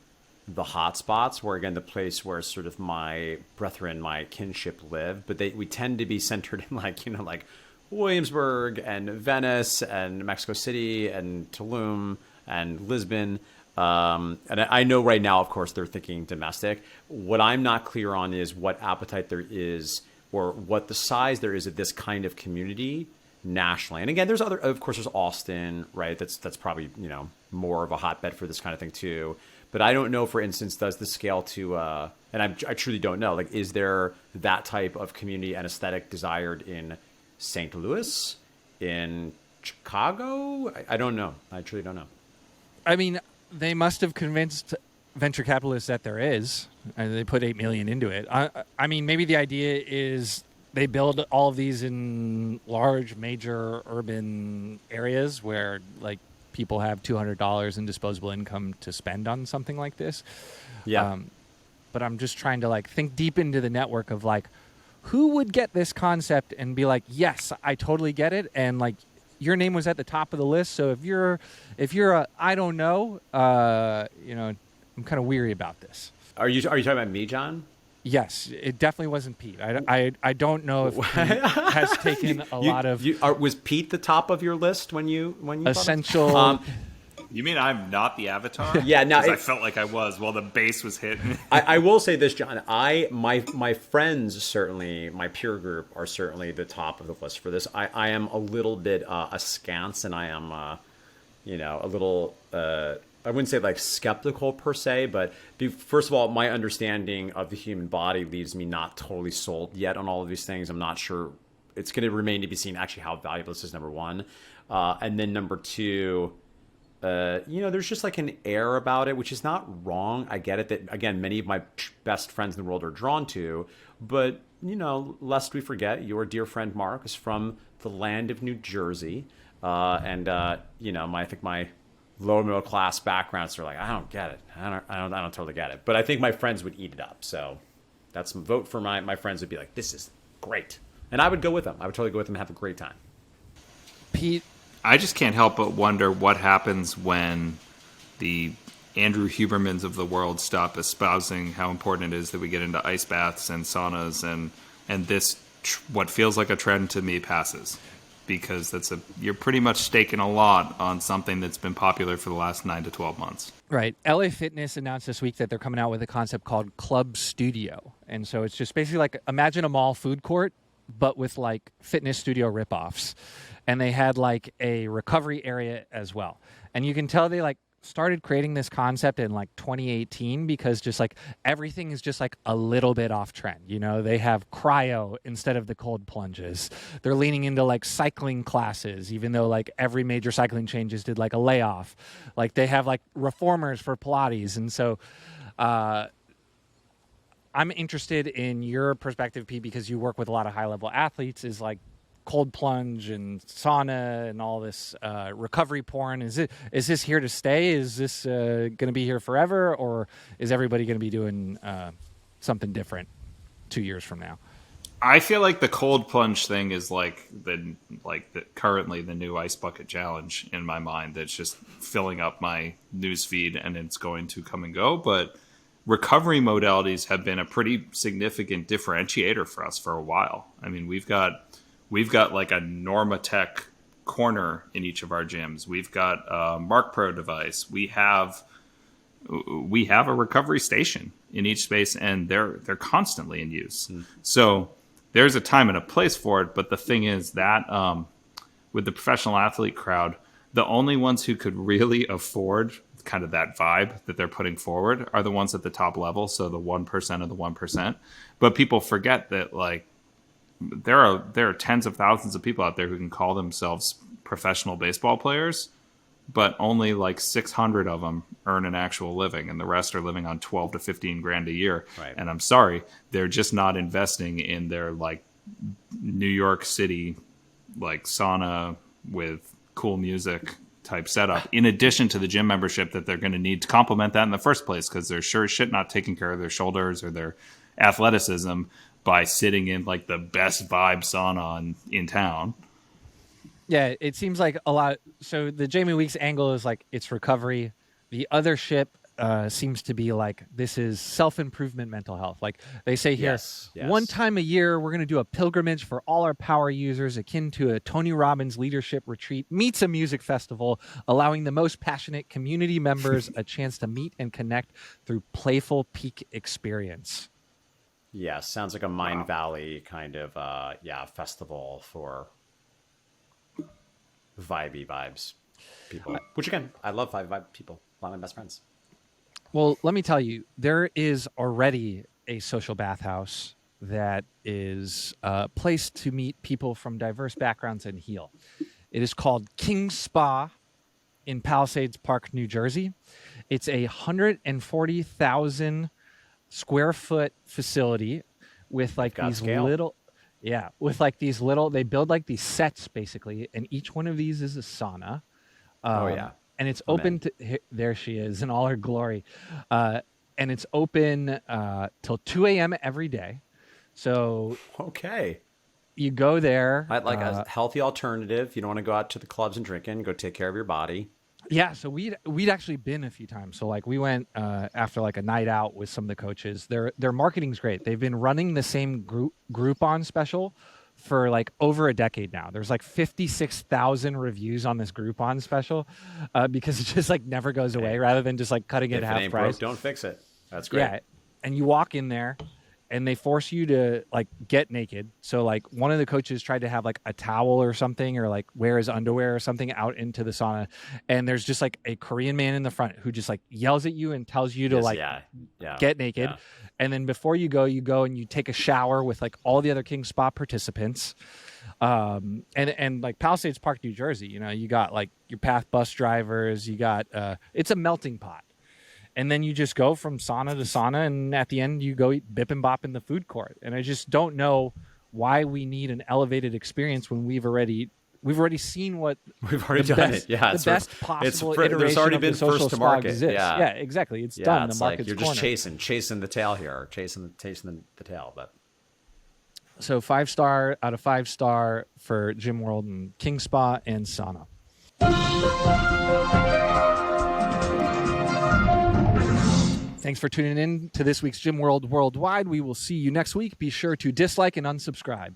the hot spots where, again, the place where sort of my brethren, my kinship live. But we tend to be centered in Williamsburg and Venice and Mexico City and Tulum and Lisbon. And I know right now, of course, they're thinking domestic. What I'm not clear on is what appetite there is or what the size there is of this kind of community nationally. And again, there's there's Austin, right? That's probably, more of a hotbed for this kind of thing too. But I don't know, for instance, does the scale to, and I truly don't know, is there that type of community and aesthetic desired in St. Louis, in Chicago? I don't know. I truly don't know. I mean, they must have convinced venture capitalists that there is, and they put $8 million into it. I mean, maybe the idea is they build all of these in large, major urban areas where like people have $200 in disposable income to spend on something like this. Yeah. But I'm just trying to like think deep into the network of like, who would get this concept and be like, yes, I totally get it, and like your name was at the top of the list. So if you're a I don't know, I'm kind of weary about this. Are you talking about me, John? Yes, it definitely wasn't Pete. I don't know if Pete has taken a lot of was Pete the top of your list when you essential. You mean I'm not the avatar? Yeah, no, I felt like I was while the bass was hitting. I will say this, John. My friends, certainly my peer group, are certainly the top of the list for this. I am a little bit askance, and I am a little I wouldn't say like skeptical per se, but first of all, my understanding of the human body leaves me not totally sold yet on all of these things. I'm not sure. It's going to remain to be seen actually how valuable this is, number one, and then number two. There's just like an air about it, which is not wrong. I get it that, again, many of my best friends in the world are drawn to, but, lest we forget, your dear friend Mark is from the land of New Jersey. I think my lower middle class backgrounds are like, I don't get it. I don't totally get it. But I think my friends would eat it up. So that's a vote for my friends would be like, this is great. And I would go with them. I would totally go with them and have a great time. Pete, I just can't help but wonder what happens when the Andrew Hubermans of the world stop espousing how important it is that we get into ice baths and saunas, and this what feels like a trend to me passes, because you're pretty much staking a lot on something that's been popular for the last 9 to 12 months. Right. LA Fitness announced this week that they're coming out with a concept called Club Studio, and so it's just basically like imagine a mall food court, but with like fitness studio ripoffs. And they had like a recovery area as well. And you can tell they like started creating this concept in like 2018 because just like everything is just like a little bit off trend. They have cryo instead of the cold plunges. They're leaning into like cycling classes, even though like every major cycling chain just did like a layoff. Like they have like reformers for Pilates. And so I'm interested in your perspective, Pete, because you work with a lot of high level athletes, is like cold plunge and sauna and all this recovery porn. Is this here to stay? Is this going to be here forever, or is everybody going to be doing something different 2 years from now? I feel like the cold plunge thing is currently the new ice bucket challenge in my mind. That's just filling up my news feed, and it's going to come and go. But recovery modalities have been a pretty significant differentiator for us for a while. I mean, we've got like a Normatec corner in each of our gyms. We've got a Mark Pro device. We have a recovery station in each space, and they're constantly in use. Mm-hmm. So there's a time and a place for it. But the thing is that with the professional athlete crowd, the only ones who could really afford kind of that vibe that they're putting forward are the ones at the top level. So the 1% of the 1%. But people forget that like, there are tens of thousands of people out there who can call themselves professional baseball players, but only like 600 of them earn an actual living, and the rest are living on 12 to 15 grand a year. Right. And I'm sorry, they're just not investing in their like New York City like sauna with cool music type setup, in addition to the gym membership that they're going to need to complement that in the first place, because they're sure as shit not taking care of their shoulders or their athleticism by sitting in like the best vibe sauna in town. Yeah, it seems like a lot. So the Jamie Weeks angle is like it's recovery. The Othership seems to be like this is self-improvement mental health. Like they say here, yes. One time a year we're going to do a pilgrimage for all our power users, akin to a Tony Robbins leadership retreat meets a music festival, allowing the most passionate community members a chance to meet and connect through playful peak experience. Yeah, sounds like a Mind Valley kind of festival for vibey vibes people. Which again, I love vibe people. A lot of my best friends. Well, let me tell you, there is already a social bathhouse that is a place to meet people from diverse backgrounds and heal. It is called King's Spa in Palisades Park, New Jersey. It's a 140,000 square foot facility with like got these scale. little, yeah, with like these little, they build like these sets basically, and each one of these is a sauna. Oh yeah. And it's I'm open in. to, there she is in all her glory. And it's open till 2 a.m. every day. So Okay. you go there. I'd like a healthy alternative. You don't want to go out to the clubs and drinking. Go take care of your body. Yeah, so we'd actually been a few times. So like we went after like a night out with some of the coaches. Their marketing's great. They've been running the same Groupon special for like over a decade now. There's like 56,000 reviews on this Groupon special because it just like never goes away. Rather than just like cutting it If it half ain't price. broke, don't fix it. That's great. Yeah, and you walk in there, and they force you to like get naked. So like one of the coaches tried to have like a towel or something, or like wear his underwear or something out into the sauna, and there's just like a Korean man in the front who just like yells at you and tells you to Yes, like yeah. get naked. Yeah. And then before you go and you take a shower with like all the other King Spa participants. And like Palisades Park, New Jersey, you know, you got like your Path bus drivers, you got it's a melting pot. And then you just go from sauna to sauna, and at the end you go eat bip and bop in the food court. And I just don't know why we need an elevated experience when we've already seen what We've already the done best, it. Yeah, the best possible there's iteration already of been the social first to spa market. exists. Yeah. Exactly. It's Yeah, done. it's The like market's you're just cornered. chasing the tail here, chasing the tail. But So 5-star out of 5-star for Gym World and King Spa and sauna. Thanks for tuning in to this week's Gym World Worldwide. We will see you next week. Be sure to dislike and unsubscribe.